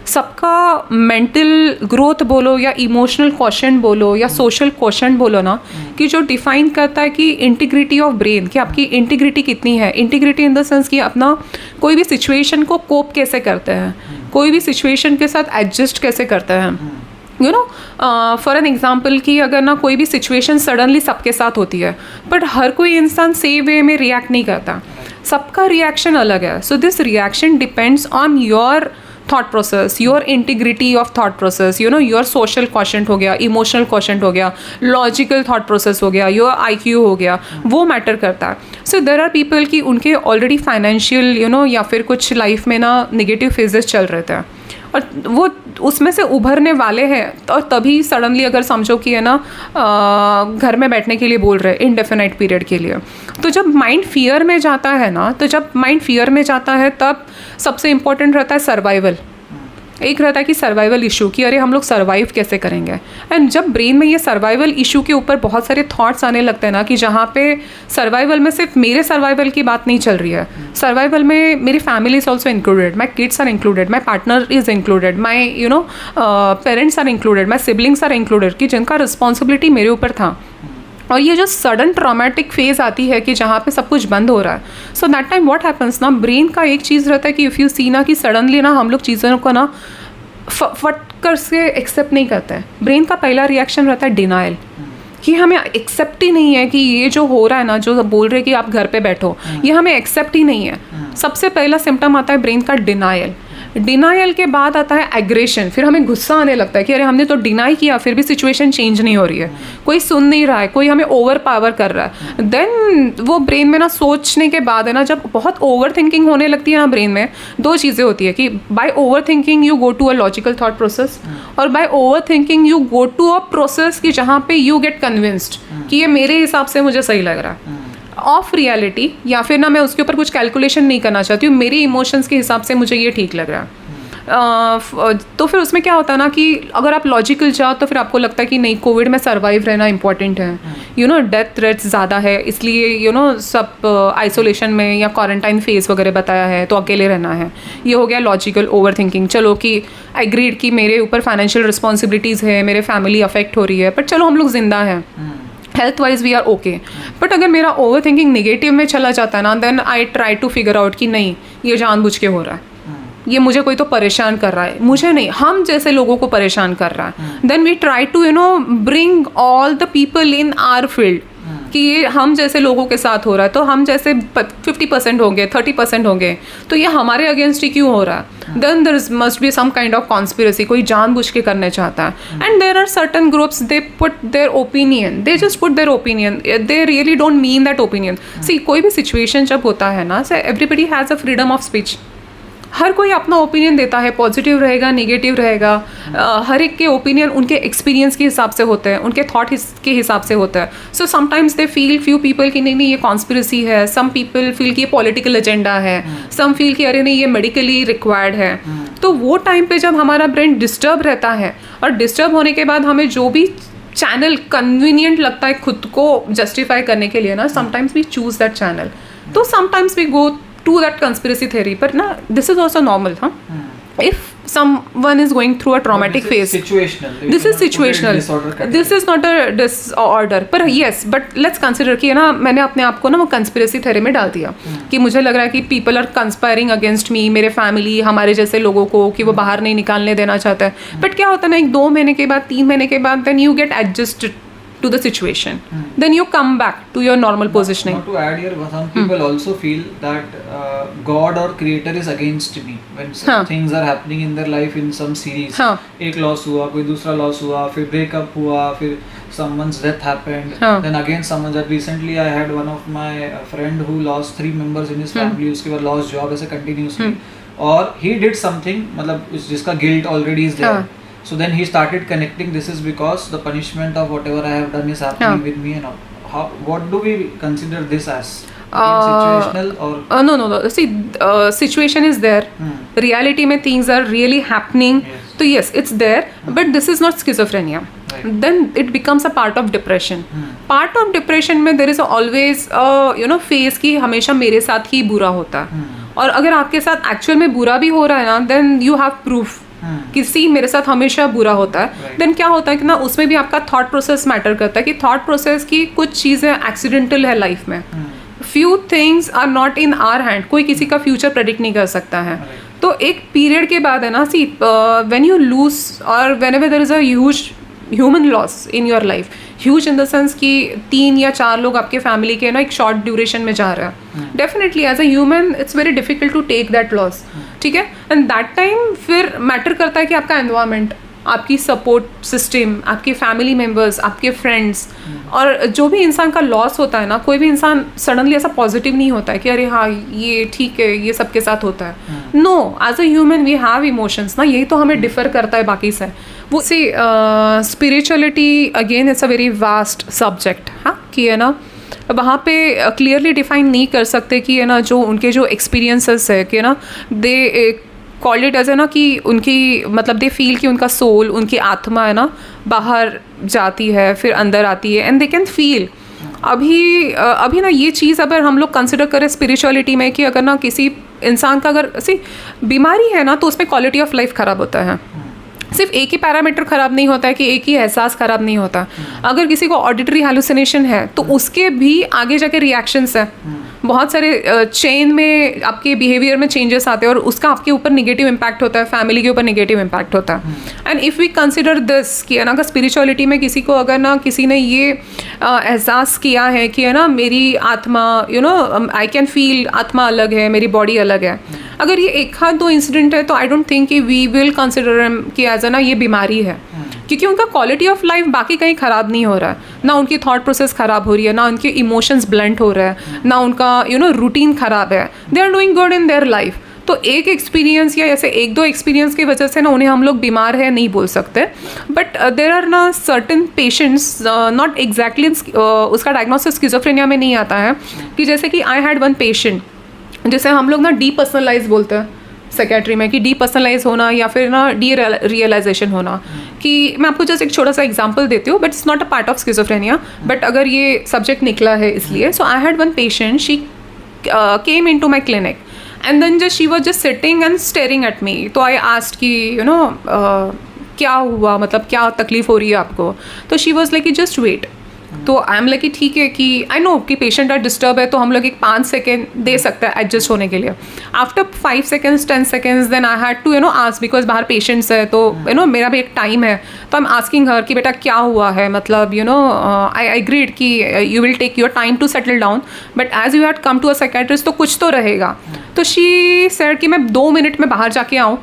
Speaker 1: सबका मेंटल ग्रोथ बोलो या इमोशनल क्वेश्चन बोलो या सोशल क्वेश्चन बोलो ना, कि जो डिफाइन करता है कि इंटीग्रिटी ऑफ ब्रेन, कि आपकी इंटीग्रिटी कितनी है. इंटीग्रिटी इन द सेंस कि अपना कोई भी सिचुएशन को कोप कैसे करते हैं, कोई भी सिचुएशन के साथ एडजस्ट कैसे करते हैं. You know, for an example कि अगर ना कोई भी सिचुएशन सडनली सबके साथ होती है, बट हर कोई इंसान सेम वे में रिएक्ट नहीं करता, सबका रिएक्शन अलग है. So this reaction depends on your thought process, your integrity of thought process, you know, your social question हो गया, इमोशनल क्वेश्चन हो गया, लॉजिकल थॉट प्रोसेस हो गया, योर IQ हो गया, वो मैटर करता है. सो देर आर पीपल कि उनके ऑलरेडी फाइनेंशियल यू नो या फिर कुछ लाइफ में ना निगेटिव फेजेस चल रहे थे और वो उसमें से उभरने वाले हैं, और तभी सडनली अगर समझो कि है ना घर में बैठने के लिए बोल रहे हैं इंडेफिनाइट पीरियड के लिए. तो जब माइंड फियर में जाता है ना, तो जब माइंड फियर में जाता है तब सबसे इम्पोर्टेंट रहता है सर्वाइवल. एक रहता है कि सर्वाइवल इशू, कि अरे हम लोग सर्वाइव कैसे करेंगे. एंड जब ब्रेन में ये सर्वाइवल इशू के ऊपर बहुत सारे थॉट्स आने लगते हैं ना, कि जहाँ पे सर्वाइवल में सिर्फ मेरे सर्वाइवल की बात नहीं चल रही है, सर्वाइवल में मेरी family is also included, my kids are included, my partner is included, my you know parents are included, my siblings are included, कि जिनका रिस्पॉन्सिबिलिटी मेरे ऊपर था. और ये जो सडन ट्रॉमेटिक फेज आती है कि जहाँ पे सब कुछ बंद हो रहा है, so that time what happens ना, ब्रेन का एक चीज़ रहता है कि इफ़ यू सी ना कि सडनली ना हम लोग चीज़ों को ना फट कर से एक्सेप्ट नहीं करते हैं. ब्रेन का पहला रिएक्शन रहता है डिनाइल, कि हमें एक्सेप्ट ही नहीं है कि ये जो हो रहा है ना, जो बोल रहे कि आप घर पे बैठो, ये हमें एक्सेप्ट ही नहीं है. सबसे पहला सिम्टम आता है ब्रेन का डिनाइल. डिनाइल के बाद आता है एग्रेशन, फिर हमें गुस्सा आने लगता है कि अरे हमने तो डिनाई किया, फिर भी सिचुएशन चेंज नहीं हो रही है, कोई सुन नहीं रहा है, कोई हमें ओवर पावर कर रहा है. देन वो ब्रेन में ना सोचने के बाद है ना, जब बहुत ओवर थिंकिंग होने लगती है ना ब्रेन में, दो चीज़ें होती है कि by over thinking you go to a logical thought process, और by over thinking you go to a process कि जहाँ पे यू गेट कन्विंस्ड कि ये मेरे हिसाब से मुझे सही लग रहा है ऑफ रियलिटी, या फिर ना मैं उसके ऊपर कुछ कैलकुलेशन नहीं करना चाहती हूँ, मेरी इमोशंस के हिसाब से मुझे ये ठीक लग रहा है. तो फिर उसमें क्या होता है ना कि अगर आप लॉजिकल जाओ तो फिर आपको लगता है कि नहीं, कोविड में सर्वाइव रहना इंपॉर्टेंट है, यू नो, डेथ थ्रेट्स ज़्यादा है, इसलिए यू नो सब आइसोलेशन में या क्वारंटाइन फेज वगैरह बताया है, तो अकेले रहना है. ये हो गया लॉजिकल ओवर थिंकिंग. चलो कि एग्रीड कि मेरे ऊपर फाइनेंशियल रिस्पॉन्सिबिलिटीज़ है, मेरे फैमिली अफेक्ट हो रही है, बट चलो हम लोग जिंदा हैं, health wise we are okay. But अगर मेरा ओवर थिंकिंग निगेटिव में चला जाता है ना, then I try to figure out कि नहीं, ये जानबूझ के हो रहा है, ये मुझे कोई तो परेशान कर रहा है, मुझे नहीं, हम जैसे लोगों को परेशान कर रहा है. Then we try to you know bring all the people in our field, कि ये हम जैसे लोगों के साथ हो रहा है, तो हम जैसे 50% होंगे, 30% होंगे, तो ये हमारे अगेंस्ट ही क्यों हो रहा है. Then there must be some kind of conspiracy, कोई जानबूझ के करने चाहता है. And there are certain groups, they put their opinion, they just put their opinion, they really don't mean that opinion. See कोई भी सिचुएशन जब होता है ना, say everybody has a freedom of speech. हर कोई अपना ओपिनियन देता है, पॉजिटिव रहेगा, नेगेटिव रहेगा। हर एक के ओपिनियन उनके एक्सपीरियंस के हिसाब से होते हैं, उनके थॉट के हिसाब से होता है। So sometimes they feel, few people कि नहीं ये कॉन्स्पिरेसी है, सम पीपल फील कि ये पॉलिटिकल एजेंडा है, सम फील कि अरे नहीं ये मेडिकली रिक्वायर्ड है। तो वो टाइम पे जब हमारा ब्रेन डिस्टर्ब रहता है, और डिस्टर्ब होने के बाद हमें जो भी चैनल कन्वीनियंट लगता है खुद को जस्टिफाई करने के लिए ना, sometimes we choose that channel. तो sometimes we go to that conspiracy theory, but na, this is also normal, huh? If someone is going through a traumatic phase,
Speaker 2: situational.
Speaker 1: This is situational. This is not a disorder. पर yes, but let's consider कि ना मैंने अपने आप को ना वो conspiracy theory में डाल दिया कि मुझे लग रहा है कि people are conspiring against me, मेरे family, हमारे जैसे लोगों को, कि वो बाहर नहीं निकालने देना चाहता है। But क्या होता है ना, 1-2 महीने के बाद, 3 महीने के बाद, then you get adjusted to the situation. Then you come back to your normal positioning.
Speaker 2: Not to add here, some people also feel that God or Creator is against me when things are happening in their life in some series. एक loss हुआ, कोई दूसरा loss हुआ, फिर breakup हुआ, फिर someone's death happened. Then again someone that recently I had one of my friend who lost 3 members in his family. उसके बाद lost job ऐसे continuously. और he did something, मतलब जिसका guilt already is there. So then he started connecting, this is because the punishment of whatever I have done is happening with me and all. What do we consider this as? Situational or?
Speaker 1: No. See, situation is there. Reality में things are really happening.
Speaker 2: Yes.
Speaker 1: So yes, it's there. But this is not schizophrenia.
Speaker 2: Right.
Speaker 1: Then it becomes a part of depression. Part of depression में there is always phase कि हमेशा मेरे साथ ही बुरा होता है. और अगर आपके साथ actual में बुरा भी हो रहा है ना, then you have proof. किसी मेरे साथ हमेशा बुरा होता है। देन क्या होता है कि ना, उसमें भी आपका थॉट प्रोसेस मैटर करता है कि थॉट प्रोसेस की कुछ चीज़ें एक्सीडेंटल है लाइफ में। Few things are not in our hand, कोई किसी का फ्यूचर प्रेडिक्ट नहीं कर सकता है। तो एक पीरियड के बाद है ना, सी व्हेन यू लूज और whenever there is a huge human loss in your life, huge in the sense कि 3 या 4 लोग आपके फैमिली के ना एक शॉर्ट ड्यूरेशन में जा रहे हैं, definitely as a human it's very difficult to take that loss, ठीक है। एंड दैट टाइम फिर मैटर करता है कि आपका एनवायरनमेंट, आपकी सपोर्ट सिस्टम, आपके फैमिली मेम्बर्स, आपके फ्रेंड्स। और जो भी इंसान का लॉस होता है ना, कोई भी इंसान सडनली ऐसा पॉजिटिव नहीं होता है कि अरे हाँ ये ठीक है, ये सबके साथ होता है। No, as a human we have emotions ना, यही तो हमें डिफर करता है बाकी से। वो see spirituality again it's a very vast subject, हाँ, कि है ना वहाँ पे क्लियरली डिफाइन नहीं कर सकते कि है ना जो उनके जो एक्सपीरियंसेस है कि ना दे कॉल्ड इट एज है ना कि उनकी मतलब दे फील कि उनका सोल, उनकी आत्मा है ना बाहर जाती है फिर अंदर आती है, एंड दे कैन फील। अभी ना ये चीज़ अगर हम लोग कंसिडर करें स्पिरिचुअलिटी में कि अगर ना किसी इंसान का अगर ऐसी बीमारी है ना, तो उसमें क्वालिटी ऑफ लाइफ ख़राब होता है। सिर्फ एक ही पैरामीटर ख़राब नहीं होता है कि एक ही एहसास ख़राब नहीं होता। अगर किसी को ऑडिटरी हैलुसिनेशन है तो उसके भी आगे जाके रिएक्शंस हैं, बहुत सारे चेन में आपके बिहेवियर में चेंजेस आते हैं और उसका आपके ऊपर नेगेटिव इम्पैक्ट होता है, फैमिली के ऊपर नेगेटिव इम्पैक्ट होता है। And if we consider this कि है ना स्पिरिचुअलिटी में किसी को अगर ना किसी ने ये एहसास किया है कि है ना मेरी आत्मा आई कैन फील, आत्मा अलग है, मेरी बॉडी अलग है, अगर ये 1-2 इंसिडेंट है तो आई डोंट थिंक कि वी विल कंसिडर कि एज ना ये बीमारी है, क्योंकि उनका क्वालिटी ऑफ लाइफ बाकी कहीं ख़राब नहीं हो रहा है, ना उनकी थॉट प्रोसेस ख़राब हो रही है, ना उनके इमोशंस ब्लंट हो रहा है, ना उनका रूटीन ख़राब है, they are doing good in their life. तो एक एक्सपीरियंस या ऐसे 1-2 एक्सपीरियंस की वजह से ना उन्हें हम लोग बीमार है नहीं बोल सकते। बट देर आर ना सर्टन पेशेंट्स, नॉट एग्जैक्टली उसका डायग्नोसिस स्किज़ोफ्रेनिया में नहीं आता है, कि जैसे कि आई हैड वन पेशेंट जिसे हम लोग ना डीपर्सनलाइज बोलते हैं साइकेट्री में, कि डीपर्सनलाइज होना या फिर ना डी रियलाइजेशन होना। कि मैं आपको जस्ट एक छोटा सा एग्जांपल देती हूँ, but it's not a part of schizophrenia, but अगर ये सब्जेक्ट निकला है इसलिए। So I had one patient, she came into my clinic and then just she was just sitting and staring at me. तो I asked कि क्या हुआ, मतलब क्या तकलीफ हो रही है आपको? तो she was like just wait. तो आई एम लाइक कि ठीक है कि आई नो कि पेशेंट आर डिस्टर्ब है, तो हम लोग एक 5 सेकेंड दे सकते हैं एडजस्ट होने के लिए। After 5 seconds 10 seconds then I had to ask, because बाहर पेशेंट्स है तो मेरा भी एक टाइम है, तो आई एम आस्किंग हर कि बेटा क्या हुआ है, मतलब आई एग्रीड कि you will take your time to settle down, but as you had come to a psychiatrist तो कुछ तो रहेगा। तो शी सेड कि मैं 2 मिनट में बाहर जाके आऊँ।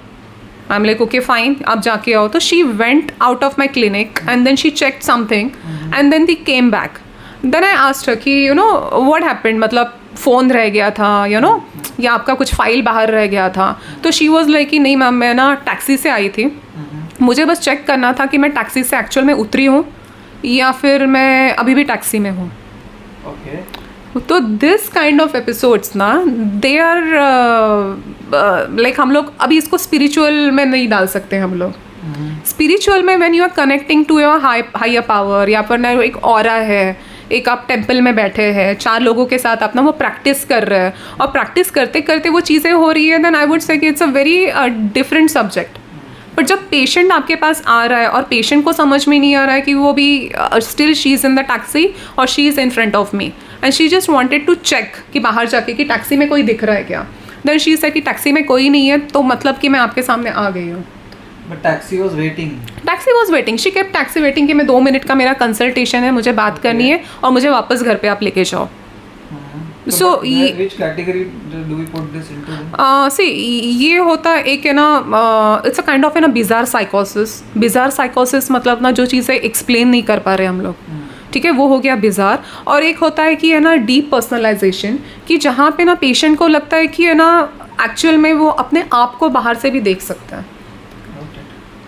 Speaker 1: I am like okay fine, आप जाके आओ। तो she went out of my clinic and then she checked something and then the came back. Then I asked her कि व्हाट हैपेंड, मतलब फ़ोन रह गया था या आपका कुछ फाइल बाहर रह गया था. तो शी वॉज लाइक कि नहीं मैम, मैं ना टैक्सी से आई थी, मुझे बस चेक करना था कि मैं टैक्सी से एक्चुअल में उतरी हूँ या फिर मैं अभी भी टैक्सी में हूँ. तो दिस काइंड ऑफ एपिसोड्स ना, दे आर लाइक, हम लोग अभी इसको स्पिरिचुअल में नहीं डाल सकते. हम लोग स्पिरिचुअल में when you are connecting to your higher power, या फिर ना एक ऑरा है, एक आप टेम्पल में बैठे हैं 4 लोगों के साथ, आप ना वो प्रैक्टिस कर रहे हैं और प्रैक्टिस करते करते वो चीज़ें हो रही है, देन आई वुड से कि it's a very different subject. But जब पेशेंट आपके पास आ रहा है और पेशेंट को समझ में नहीं आ रहा है कि वो भी still she is in the taxi और she is in front of me and she just wanted to check कि बाहर जाके कि टैक्सी में कोई दिख रहा है क्या. देन शी से कि टैक्सी में कोई नहीं है, तो मतलब कि मैं आपके सामने आ गई हूँ.
Speaker 2: But taxi was waiting. She kept taxi waiting कि मैं 2 मिनट का मेरा कंसल्टेशन है, मुझे बात करनी है और मुझे वापस घर पे आप लेके जाओ. So which category do we put this into?
Speaker 1: See, ये होता है एक है ना, इट्स अ काइंड ऑफ है ना बिजार साइकोसिस. बिजार साइकोसिस मतलब ना जो चीज़ें एक्सप्लेन नहीं कर पा रहे हम लोग, ठीक है, वो हो गया बिजार. और एक होता है कि है ना डीप पर्सनलाइजेशन, कि जहाँ पे ना पेशेंट को लगता है कि है ना एक्चुअल में वो अपने आप को बाहर से भी देख सकता है.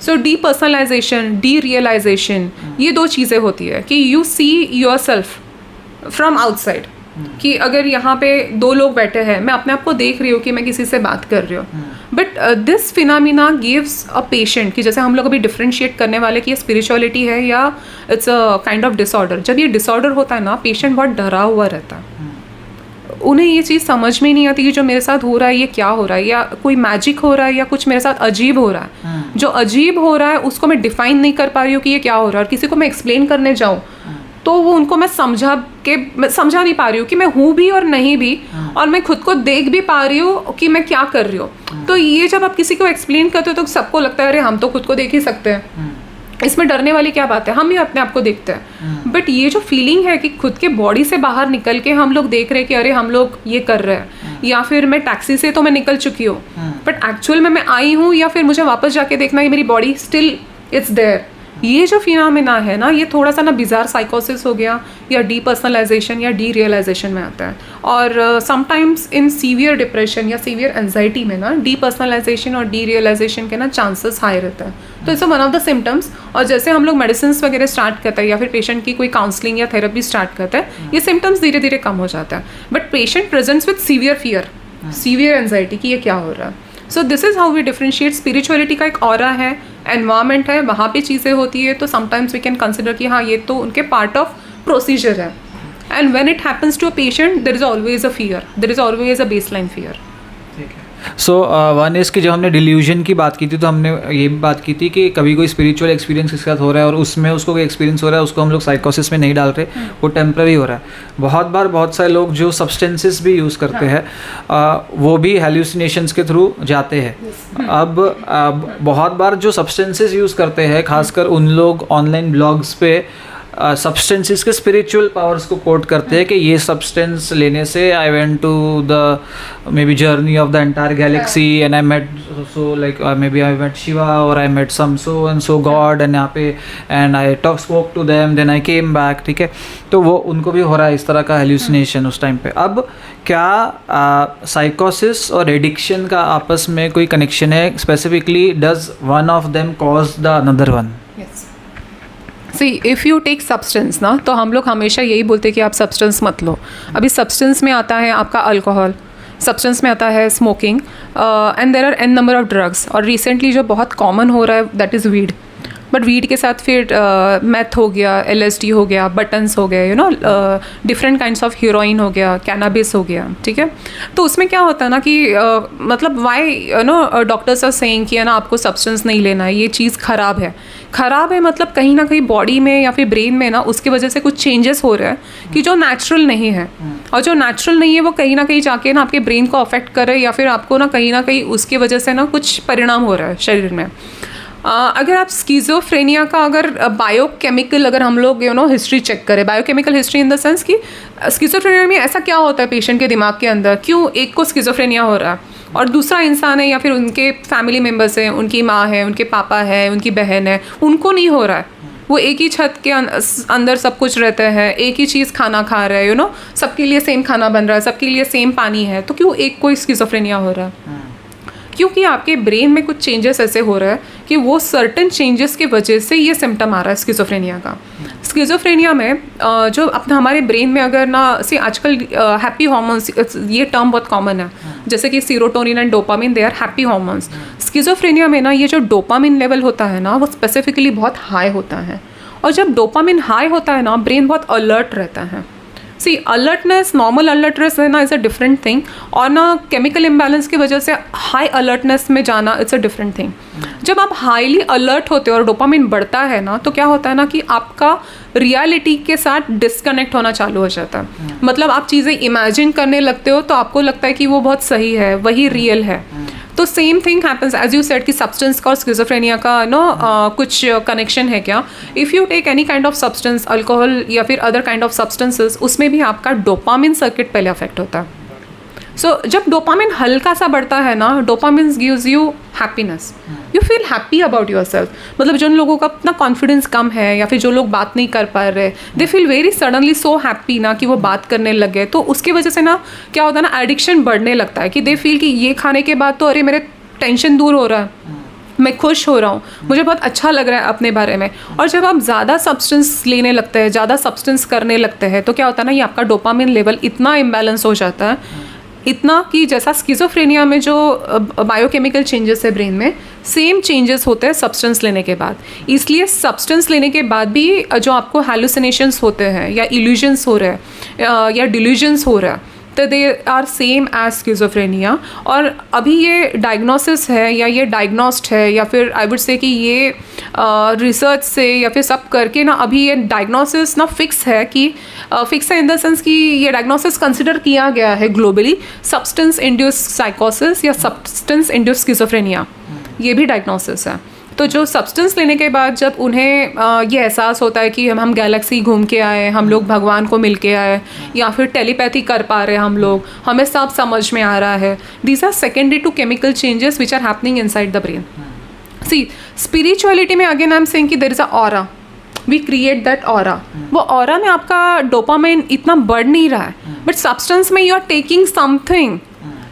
Speaker 1: सो डी पर्सनलाइजेशन, डी रियलाइजेशन, ये 2 चीज़ें होती है कि you see your self from outside, कि अगर यहाँ पे 2 लोग बैठे हैं, मैं अपने आप को देख रही हूँ कि मैं किसी से बात कर रही हूँ. But this phenomena gives a patient, कि जैसे हम लोग अभी डिफ्रेंशिएट करने वाले कि ये स्पिरिचुअलिटी है या it's a kind of disorder. जब ये डिसऑर्डर होता है ना, पेशेंट बहुत डरा हुआ रहता है. उन्हें ये चीज़ समझ में नहीं आती कि जो मेरे साथ हो रहा है ये क्या हो रहा है, या कोई मैजिक हो रहा है या कुछ मेरे साथ अजीब हो रहा है. जो अजीब हो रहा है उसको मैं डिफाइन नहीं कर पा रही हूँ कि ये क्या हो रहा है, और किसी को मैं एक्सप्लेन करने जाऊँ तो वो उनको मैं समझा नहीं पा रही हूँ कि मैं हूँ भी और नहीं भी, और मैं खुद को देख भी पा रही हूँ कि मैं क्या कर रही हूँ. तो ये जब आप किसी को एक्सप्लेन करते हो तो सबको लगता है अरे हम तो खुद को देख ही सकते हैं, इसमें डरने वाली क्या बात है, हम भी अपने आप को देखते हैं. बट ये जो फीलिंग है कि खुद के बॉडी से बाहर निकल के हम लोग देख रहे हैं कि अरे हम लोग ये कर रहे हैं, या फिर मैं टैक्सी से तो मैं निकल चुकी हूँ बट एक्चुअल में मैं आई हूँ, या फिर मुझे वापस जाके देखना है कि मेरी बॉडी स्टिल इट्स देयर. ये जो फिनोमेना है ना, ये थोड़ा सा ना बिजार साइकोसिस हो गया या डी पर्सनलाइजेशन या डी रियलाइजेशन में आता है. और समटाइम्स इन सीवियर डिप्रेशन या सीवियर एंजाइटी में ना डी पर्सनलाइजेशन और डी रियलाइजेशन के ना चांसेस हाई रहता है. तो it's one of the symptoms. और जैसे हम लोग मेडिसिन वगैरह स्टार्ट करते हैं या फिर पेशेंट की कोई काउंसलिंग या थेरेपी स्टार्ट करता है, ये सिम्टम्स धीरे धीरे कम हो जाता है. But patient presents with severe fear, severe anxiety कि ये क्या हो रहा है. So this is how we differentiate. Spirituality का एक ऑरा है, एनवायरमेंट है, वहाँ पे चीज़ें होती है, तो समटाइम्स वी कैन कंसिडर कि हाँ ये तो उनके पार्ट ऑफ प्रोसीजर है. And when it happens to a patient there is always a fear, there is always a baseline fear.
Speaker 2: So one is कि जब हमने डिल्यूजन की बात की थी तो हमने ये भी बात की थी कि कभी कोई स्पिरिचुअल एक्सपीरियंस के साथ हो रहा है और उसमें उसको कोई एक्सपीरियंस हो रहा है, उसको हम लोग साइकोसिस में नहीं डाल रहे, वो टेम्प्रेरी हो रहा है. बहुत बार बहुत सारे लोग जो सब्सटेंसेस भी यूज़ करते हैं वो भी हेल्यूसिनेशंस के थ्रू जाते हैं. अब बहुत बार जो सब्सटेंसेस यूज़ करते हैं, खासकर उन लोग ऑनलाइन ब्लॉग्स पे सब्सटेंसेस के स्पिरिचुअल पावर्स को कोट करते हैं कि ये सब्सटेंस लेने से I went to the maybe journey of the entire galaxy and I met so like maybe I met Shiva और I met some so and so god and यहाँ पे and I spoke to them then I came back. ठीक है, तो वो उनको भी हो रहा है इस तरह का हेल्यूसिनेशन उस टाइम पे. अब क्या साइकोसिस और एडिक्शन का आपस में कोई कनेक्शन है? Specifically does one of them cause the another one?
Speaker 1: See if you take substance ना, तो हम लोग हमेशा यही बोलते हैं कि आप सब्सटेंस मत लो. अभी सब्सटेंस में आता है आपका अल्कोहल, सब्सटेंस में आता है smoking, and there are an number of drugs. और रिसेंटली जो बहुत कॉमन हो रहा है that is weed. But weed के साथ फिर मैथ हो गया, LSD हो गया, बटन्स हो गए, डिफरेंट काइंड्स ऑफ हीरोइन हो गया, कैनाबिस हो गया. ठीक है, तो उसमें क्या होता है ना कि मतलब वाई डॉक्टर्स आर सेइंग कि है ना आपको सब्सटेंस नहीं लेना है, ये चीज़ ख़राब है. ख़राब है मतलब कहीं ना कहीं बॉडी में या फिर ब्रेन में ना उसकी वजह से कुछ चेंजेस हो रहे हैं कि जो नेचुरल नहीं है, और जो नेचुरल नहीं है वो कहीं ना कहीं जाके ना आपके ब्रेन को अफेक्ट कर रहा है, या फिर आपको ना कहीं उसकी वजह से ना कुछ परिणाम हो रहा है शरीर में. अगर आप स्किज़ोफ्रेनिया का अगर बायोकेमिकल अगर हम लोग हिस्ट्री चेक करें, biochemical history in the sense कि स्किज़ोफ्रेनिया में ऐसा क्या होता है पेशेंट के दिमाग के अंदर, क्यों एक को स्किज़ोफ्रेनिया हो रहा है और दूसरा इंसान है या फिर उनके फैमिली मेम्बर्स हैं, उनकी माँ है, उनके पापा है, उनकी बहन है, उनको नहीं हो रहा है. वो एक ही छत के अंदर सब कुछ रहता है, एक ही चीज़ खाना खा रहे हैं, सबके लिए सेम खाना बन रहा है, सबके लिए सेम पानी है, तो क्यों एक को स्किज़ोफ्रेनिया हो रहा है? क्योंकि आपके ब्रेन में कुछ चेंजेस ऐसे हो रहा है कि वो सर्टन चेंजेस की वजह से ये सिम्टम आ रहा है स्किज़ोफ्रेनिया का। स्किज़ोफ्रेनिया में जो अपना हमारे ब्रेन में अगर ना से आजकल हैप्पी हार्मोन्स, ये टर्म बहुत कॉमन है, जैसे कि serotonin and dopamine, they are happy hormones. Schizophrenia में ना ये जो डोपामिन लेवल होता है ना, वो स्पेसिफिकली बहुत हाई होता है, और जब डोपामिन हाई होता है ना, ब्रेन बहुत अलर्ट रहता है। सी अलर्टनेस, नॉर्मल अलर्टनेस है ना, इज़ अ डिफरेंट थिंग, और ना केमिकल इम्बैलेंस की वजह से हाई अलर्टनेस में जाना, इट्स अ डिफरेंट थिंग। जब आप हाईली अलर्ट होते हो और डोपामिन बढ़ता है ना, तो क्या होता है ना कि आपका रियलिटी के साथ डिस्कनेक्ट होना चालू हो जाता है। मतलब आप चीज़ें इमेजिन करने लगते हो तो आपको लगता है कि वो बहुत सही है, वही रियल है। तो same thing happens as you said कि सब्सटेंस का और स्किज़ोफ्रेनिया का कुछ कनेक्शन है क्या? If you take any kind of substance, alcohol या फिर अदर काइंड ऑफ सब्सटेंसेस, उसमें भी आपका डोपामिन सर्किट पहले अफेक्ट होता है। सो जब डोपामिन हल्का सा बढ़ता है ना, dopamine gives you happiness, you feel happy about your self. मतलब जिन लोगों का अपना कॉन्फिडेंस कम है या फिर जो लोग बात नहीं कर पा रहे, they feel very suddenly so happy ना कि वो बात करने लग गए। तो उसकी वजह से ना क्या होता है ना, एडिक्शन बढ़ने लगता है कि दे फील कि ये खाने के बाद तो अरे मेरे टेंशन दूर हो रहा है, मैं खुश हो रहा हूँ, मुझे बहुत अच्छा लग रहा है अपने बारे में। और जब आप ज़्यादा सब्सटेंस लेने लगते हैं, ज़्यादा सब्सटेंस करने लगते हैं, तो क्या होता है ना, ये आपका डोपामिन लेवल इतना इम्बैलेंस हो जाता है, इतना कि जैसा स्किज़ोफ्रेनिया में जो बायोकेमिकल चेंजेस है ब्रेन में, सेम चेंजेस होते हैं सब्सटेंस लेने के बाद। इसलिए सब्सटेंस लेने के बाद भी जो आपको हैलुसिनेशंस होते हैं या इल्यूजन्स हो रहे हैं या डिल्यूजन्स हो रहा है, तो they are same as schizophrenia. और अभी ये डायग्नोसिस है या ये डायग्नोस्ड है, या फिर आई वुड से कि ये रिसर्च से या फिर सब करके ना अभी ये डायग्नोसिस ना फिक्स है कि फिक्स है इन द सेंस कि ये डायग्नोसिस कंसिडर किया गया है ग्लोबली, सब्सटेंस इंड्यूस साइकोसिस या सब्सटेंस इंड्यूस स्किज़ोफ्रेनिया, ये भी डायग्नोसिस है। तो जो सब्सटेंस लेने के बाद जब उन्हें ये एहसास होता है कि हम गैलेक्सी घूम के आए, हम लोग भगवान को मिल के आए, या फिर टेलीपैथी कर पा रहे हैं हम लोग, हमें सब समझ में आ रहा है, these are secondary to chemical changes which are happening inside the brain. See spirituality में अगेन आई एम सेइंग कि there is a aura, we create that aura. वो ऑरा में आपका डोपामाइन इतना बढ़ नहीं रहा है, बट सब्सटेंस में you are taking something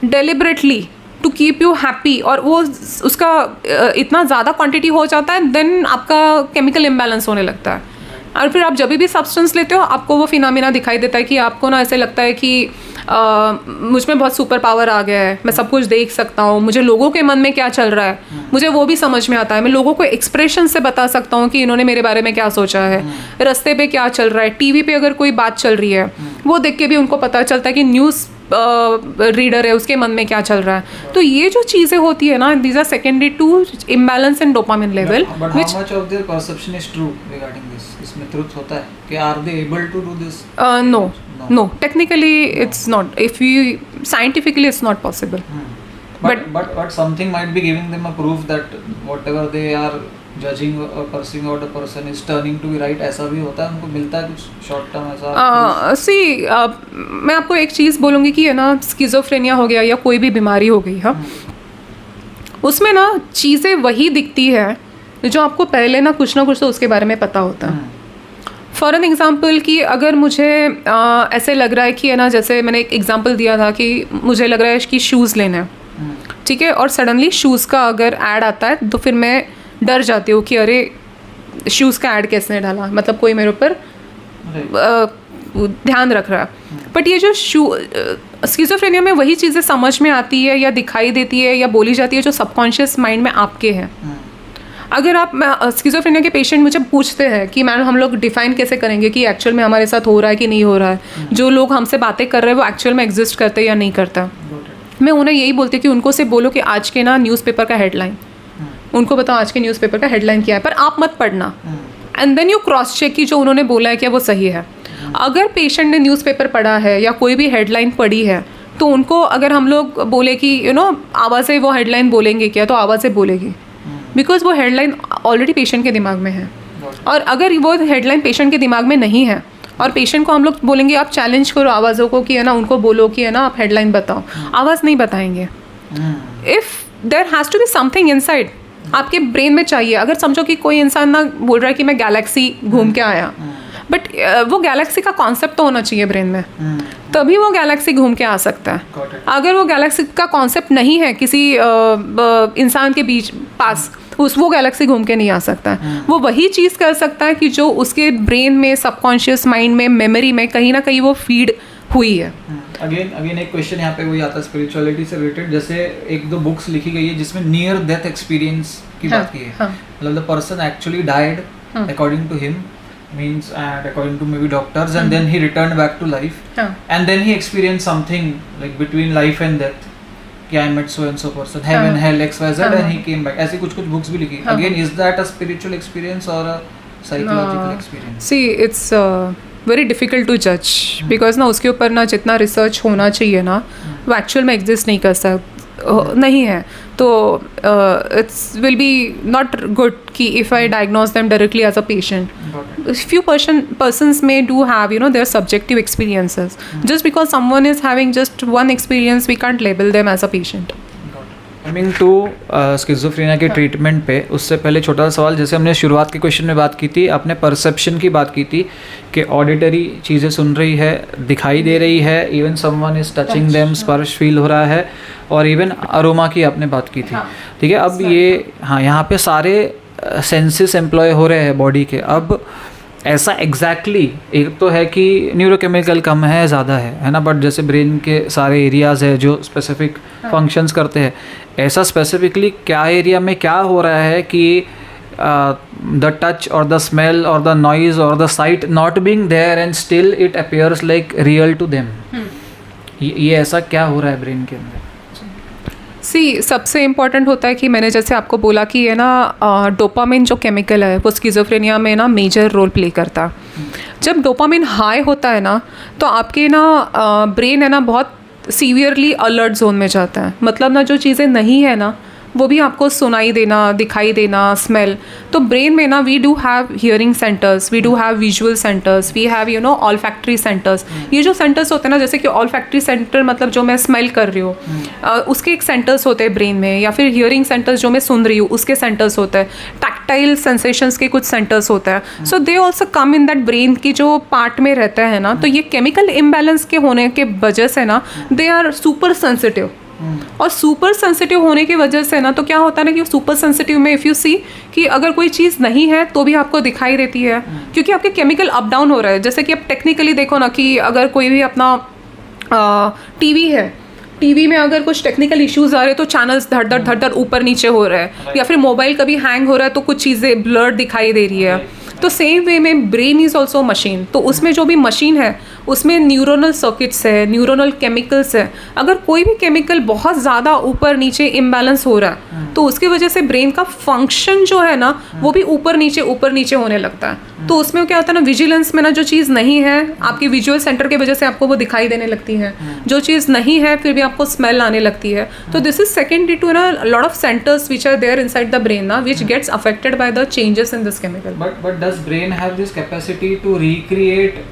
Speaker 1: deliberately to keep you happy, और वो उसका इतना ज़्यादा क्वांटिटी हो जाता है, देन आपका केमिकल इम्बैलेंस होने लगता है। और फिर आप जब भी सब्सटेंस लेते हो, आपको वो फिनोमेना दिखाई देता है कि आपको ना ऐसे लगता है कि मुझ में बहुत सुपर पावर आ गया है, मैं सब कुछ देख सकता हूँ, मुझे लोगों के मन में क्या चल रहा है मुझे वो भी समझ में आता है, मैं लोगों को एक्सप्रेशन से बता सकता हूँ कि इन्होंने मेरे बारे में क्या सोचा है, रास्ते पे क्या चल रहा है, टीवी पे अगर कोई बात चल रही है वो देख के भी उनको पता चलता है कि न्यूज़ रीडर है उसके मन में क्या चल रहा है। तो ये जो चीज़ें होती है ना, these are secondary to imbalance in dopamine level.
Speaker 2: Which how much of their perception is true regarding this? इसमें truth होता है कि are they able to do this?
Speaker 1: No, technically it's not. If you scientifically it's not possible.
Speaker 2: But something might be giving them a proof that whatever they are judging or perceiving out a person is turning to be right. ऐसा भी होता है, उनको मिलता है कुछ short term ऐसा?
Speaker 1: मैं आपको एक चीज़ बोलूँगी कि है ना, स्किज़ोफ्रेनिया हो गया या कोई भी बीमारी हो गई है, उसमें ना चीज़ें वही दिखती है जो आपको पहले ना कुछ तो उसके बारे में पता होता है। फॉर एन एग्ज़ाम्पल कि अगर मुझे ऐसे लग रहा है कि है ना, जैसे मैंने एक एग्ज़ाम्पल दिया था कि मुझे लग रहा है कि शूज़ लेने हैं, ठीक है, और सडनली शूज़ का अगर ऐड आता है तो फिर मैं डर जाती हूँ कि अरे शूज़ का ऐड कैसे डाला, मतलब कोई मेरे ऊपर ध्यान रख रहा है। बट ये जो स्किज़ोफ्रेनिया में वही चीज़ें समझ में आती है या दिखाई देती है या बोली जाती है जो सबकॉन्शियस माइंड में आपके हैं। अगर आप स्किज़ोफ्रेनिया के पेशेंट मुझे पूछते हैं कि मैम हम लोग डिफ़ाइन कैसे करेंगे कि एक्चुअल में हमारे साथ हो रहा है कि नहीं हो रहा है, जो लोग हमसे बातें कर रहे हैं वो एक्चुअल में एग्जिस्ट करते हैं या नहीं करता, मैं उन्हें यही बोलती हूँ कि उनको से बोलो कि आज के ना न्यूज़पेपर का हेडलाइन, उनको बताओ आज के न्यूज़पेपर का हेडलाइन क्या है, पर आप मत पढ़ना, and then you cross check कि जो उन्होंने बोला है क्या वो सही है। अगर पेशेंट ने न्यूज़पेपर पढ़ा है या कोई भी हेडलाइन पढ़ी है, तो उनको अगर हम लोग बोले कि आवाज़ें वो हेडलाइन बोलेंगे क्या, तो आवाज़ें बोलेगी, बिकॉज वो हेडलाइन ऑलरेडी पेशेंट के दिमाग में है। और अगर वो हेडलाइन पेशेंट के दिमाग में नहीं है और पेशेंट को हम लोग बोलेंगे आप चैलेंज करो आवाज़ों को कि है ना, उनको बोलो कि है ना आप हेडलाइन बताओ, आवाज़ नहीं बताएंगे। If there has to be something inside, आपके ब्रेन में चाहिए। अगर समझो कि कोई इंसान ना बोल रहा है कि मैं गैलेक्सी घूम के आया, बट वो गैलेक्सी का कॉन्सेप्ट तो होना चाहिए ब्रेन में, तभी वो गैलेक्सी घूम के आ सकता है। अगर वो गैलेक्सी का कॉन्सेप्ट नहीं है किसी इंसान के बीच पास, वो गैलेक्सी घूम के नहीं आ सकता है। वो वही चीज़ कर सकता है कि जो उसके ब्रेन में, सबकॉन्शियस माइंड में, मेमोरी में कहीं ना कहीं वो फीड हुई है।
Speaker 2: अगेन एक क्वेश्चन यहाँ पे वही आता है स्पिरिचुअलिटी से रिलेटेड। जैसे एक दो बुक्स लिखी गई है जिसमें नियर डेथ एक्सपीरियंस की बात की है, मतलब the person actually died according to him, means and according to maybe doctors, and then he returned back to life, and then he experienced something like between life and death, कि I met so and so person, heaven, hell, XYZ, and he came back. ऐसी कुछ books भी लिखी। Again, is that a spiritual experience or a psychological experience?
Speaker 1: See, it's very difficult to judge because ना उसके ऊपर ना जितना research होना चाहिए ना वो एक्चुअल में एग्जिस्ट नहीं कर सकता, नहीं है। तो it's will be not good कि if I diagnose them directly as a patient. Few persons may do have, you know, their subjective experiences. Just because someone is having just one experience, we can't label them as a patient.
Speaker 2: Coming to schizophrenia के treatment पे, उससे पहले छोटा सा सवाल, जैसे हमने शुरुआत के क्वेश्चन में बात की थी, आपने परसेप्शन की बात की थी कि ऑडिटरी चीज़ें सुन रही है, दिखाई दे रही है, even someone is touching them, स्पर्श फील हो रहा है, और इवन अरोमा की आपने बात की थी। ठीक है, अब ये यहाँ पे सारे सेंसेस एम्प्लॉय हो रहे हैं बॉडी के। अब ऐसा एग्जैक्टली एक तो है कि न्यूरोकेमिकल कम है, ज़्यादा है ना, बट जैसे ब्रेन के सारे एरियाज़ है जो स्पेसिफिक फंक्शंस करते हैं, ऐसा स्पेसिफिकली क्या एरिया में क्या हो रहा है कि द टच और द स्मेल और द नॉइज़ और the sight not being there and still it appears like real to them, ये ऐसा क्या हो रहा है ब्रेन के अंदर?
Speaker 1: सबसे इम्पॉर्टेंट होता है कि मैंने जैसे आपको बोला कि ये ना डोपामिन जो केमिकल है वो स्किज़ोफ्रेनिया में ना मेजर रोल प्ले करता है। जब डोपामिन हाई होता है ना तो आपके ना ब्रेन है ना बहुत सीवियरली अलर्ट जोन में जाता है। मतलब ना जो चीज़ें नहीं है ना वो भी आपको सुनाई देना, दिखाई देना, स्मेल। तो ब्रेन में ना we do have hearing centres, we do have visual centres, we have you know olfactory centres. ये जो सेंटर्स होते हैं ना, जैसे कि ऑलफैक्टरी सेंटर मतलब जो मैं स्मेल कर रही हूँ उसके एक सेंटर्स होते हैं ब्रेन में, या फिर हियरिंग सेंटर्स जो मैं सुन रही हूँ उसके सेंटर्स होते हैं, टैक्टाइल सेंसेशंस के कुछ सेंटर्स होते हैं। So they also come in that brain की जो पार्ट में रहता है ना। तो ये केमिकल इम्बैलेंस के होने के वजह से ना दे आर सुपर सेंसिटिव, और सुपर सेंसिटिव होने की वजह से ना तो क्या होता है ना कि सुपर सेंसिटिव में इफ़ यू सी कि अगर कोई चीज़ नहीं है तो भी आपको दिखाई देती है, क्योंकि आपके केमिकल अप डाउन हो रहा है। जैसे कि आप टेक्निकली देखो ना कि अगर कोई भी अपना टीवी है, टीवी में अगर कुछ टेक्निकल इश्यूज आ रहे हैं तो चैनल्स धड़ धड़ ऊपर नीचे हो रहा है, या फिर मोबाइल कभी हैंग हो रहा है तो कुछ चीज़ें ब्लर्ड दिखाई दे रही है। तो सेम वे में ब्रेन इज़ ऑल्सो मशीन। तो उसमें जो भी मशीन है उसमें न्यूरोनल सर्किट्स है, न्यूरोनल केमिकल्स है। अगर कोई भी केमिकल बहुत ज़्यादा ऊपर नीचे इम्बैलेंस हो रहा है तो उसकी वजह से ब्रेन का फंक्शन जो है ना वो भी ऊपर नीचे होने लगता है। तो उसमें क्या होता है ना, विजिलेंस में ना जो चीज़ नहीं है आपकी विजुअल सेंटर की वजह से आपको वो दिखाई देने लगती है, जो चीज़ नहीं है फिर भी आपको स्मेल आने लगती है। तो दिस इज सेकेंडरी टू ना lot of centres which are there inside the brain ना which gets affected by the changes in this chemical.
Speaker 2: But does brain have this capacity to recreate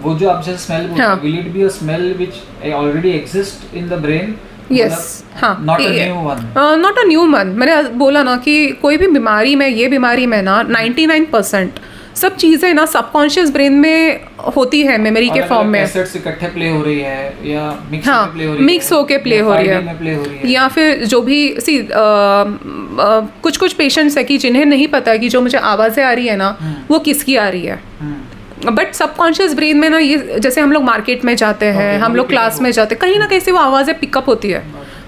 Speaker 2: वो जो आप जैसे स्मेल बोलते हैं, will it be a smell which already exist in the brain?
Speaker 1: Yes, हाँ,
Speaker 2: not a new one.
Speaker 1: Not a new one. मैंने बोला ना कि कोई भी बीमारी में, ये बीमारी में ना 99% सब चीज़ें ना सबकॉन्शियस ब्रेन में होती है मेमोरी के फॉर्म में।
Speaker 2: एसिड्स इकट्ठे प्ले हो रही है या मिक्स
Speaker 1: हाँ,
Speaker 2: प्ले हो रही है,
Speaker 1: मिक्स होके प्ले हो रही है, या फिर जो भी कुछ पेशेंट्स है कि जिन्हें नहीं पता है कि जो मुझे आवाज़ें आ रही है ना वो किसकी आ रही है। बट सबकॉन्शियस ब्रेन में ना ये जैसे हम लोग मार्केट में जाते हैं, हम लोग क्लास में जाते हैं, कहीं ना कहीं से वो आवाज़ें पिकअप होती है,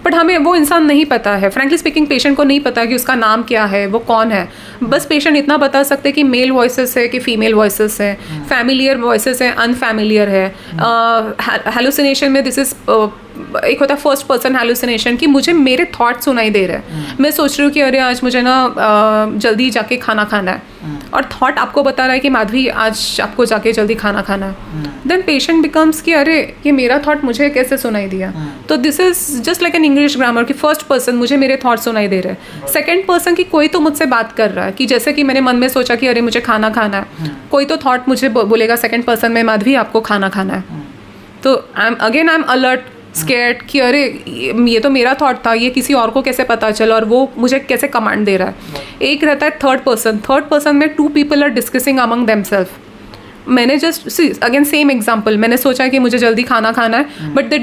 Speaker 1: बट हमें वो इंसान नहीं पता है। फ्रैंकली स्पीकिंग पेशेंट को नहीं पता कि उसका नाम क्या है, वो कौन है। बस पेशेंट इतना बता सकते हैं कि मेल वॉइसेस है कि फीमेल वॉइसेस है, फैमिलियर वॉइसेस है, अनफैमिलियर है। हेलुसिनेशन में दिस इज एक होता है फर्स्ट पर्सन हेलुसिनेशन कि मुझे मेरे थॉट सुनाई दे रहे हैं। मैं सोच रही हूँ कि अरे आज मुझे ना जल्दी जाके खाना खाना है, और थॉट आपको बता रहा है कि माधवी आज आपको जाके जल्दी खाना खाना है। देन पेशेंट बिकम्स कि अरे ये मेरा थॉट मुझे कैसे सुनाई दिया। तो this is just like an English grammar कि फर्स्ट पर्सन मुझे मेरे थॉट सुनाई दे रहे हैं, सेकंड पर्सन की कोई तो मुझसे बात कर रहा है कि जैसे कि मैंने मन में सोचा कि अरे मुझे खाना खाना है, कोई तो थॉट मुझे बोलेगा सेकंड पर्सन में, माधवी आपको खाना खाना है। तो आई एम अलर्ट, स्केर्ड कि अरे ये तो मेरा थॉट था, ये किसी और को कैसे पता चला और वो मुझे कैसे कमांड दे रहा है। एक रहता है थर्ड पर्सन में 2 people are discussing among themselves. मैंने जस्ट अगेन सेम एग्जांपल, मैंने सोचा कि मुझे जल्दी खाना खाना है, बट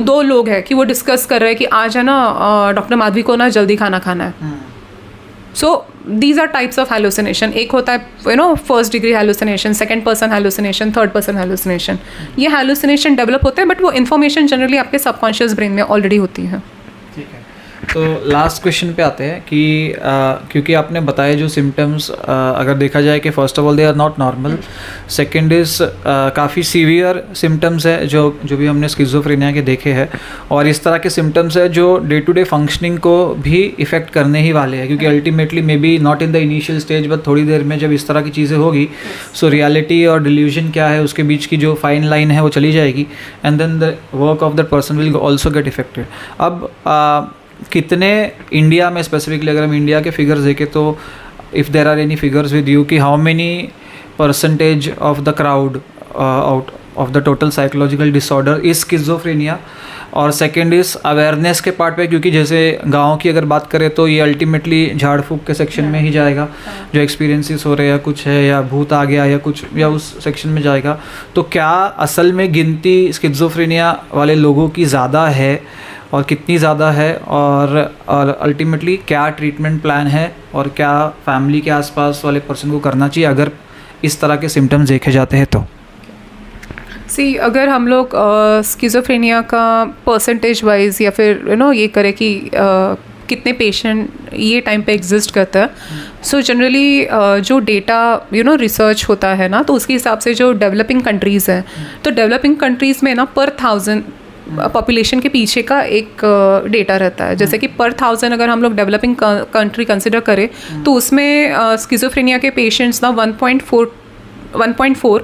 Speaker 1: दो लोग हैं कि वो डिस्कस कर रहे हैं कि आज है ना डॉक्टर माधवी को ना जल्दी खाना खाना है। So these are types of hallucination. एक होता है first degree hallucination, second person hallucination, third person hallucination. ये हेलुसिनेशन डेवलप होते हैं बट वो इन्फॉर्मेशन जनरली आपके सबकॉन्शियस ब्रेन में ऑलरेडी होती है।
Speaker 2: ठीक है, तो लास्ट क्वेश्चन पे आते हैं कि क्योंकि आपने बताया जो सिम्टम्स अगर देखा जाए कि first of all they are not normal, second is काफ़ी सीवियर सिम्टम्स है जो भी हमने स्किज़ोफ्रेनिया के देखे हैं, और इस तरह के सिम्टम्स है जो डे टू डे फंक्शनिंग को भी इफ़ेक्ट करने ही वाले हैं, क्योंकि ultimately may be not in the initial stage but थोड़ी देर में जब इस तरह की चीज़ें होगी सो रियलिटी और डिल्यूजन क्या है उसके बीच की जो फाइन लाइन है वो चली जाएगी, and then the work of that person will also get affected. अब कितने इंडिया में स्पेसिफिकली अगर हम इंडिया के फिगर्स देखें तो if there are any figures with you कि how many percentage of the crowd out of the total psychological disorder is schizophrenia, और सेकेंड इज़ अवेयरनेस के पार्ट पे, क्योंकि जैसे गाँव की अगर बात करें तो ये अल्टीमेटली झाड़ फूक के सेक्शन में ही जाएगा, जो एक्सपीरियंसेस हो रहे हैं या कुछ है या भूत आ गया या कुछ या उस सेक्शन में जाएगा। तो क्या असल में गिनती स्किज़ोफ्रेनिया वाले लोगों की ज़्यादा है और कितनी ज़्यादा है, और अल्टीमेटली क्या ट्रीटमेंट प्लान है और क्या फैमिली के आसपास वाले पर्सन को करना चाहिए अगर इस तरह के सिम्टम्स देखे जाते हैं तो?
Speaker 1: अगर हम लोग स्किज़ोफ्रेनिया का परसेंटेज वाइज या फिर ये करें कि कितने पेशेंट ये टाइम पे एग्जिस्ट करता है, सो जनरली जो डेटा रिसर्च होता है ना, तो उसके हिसाब से जो डेवलपिंग कंट्रीज़ हैं, तो डेवलपिंग कंट्रीज़ में ना पर 1000 पॉपुलेशन के पीछे का एक डेटा रहता है। जैसे कि पर 1000 अगर हम लोग डेवलपिंग कंट्री कंसिडर करें तो उसमें स्किज़ोफ्रेनिया के पेशेंट्स ना 1.4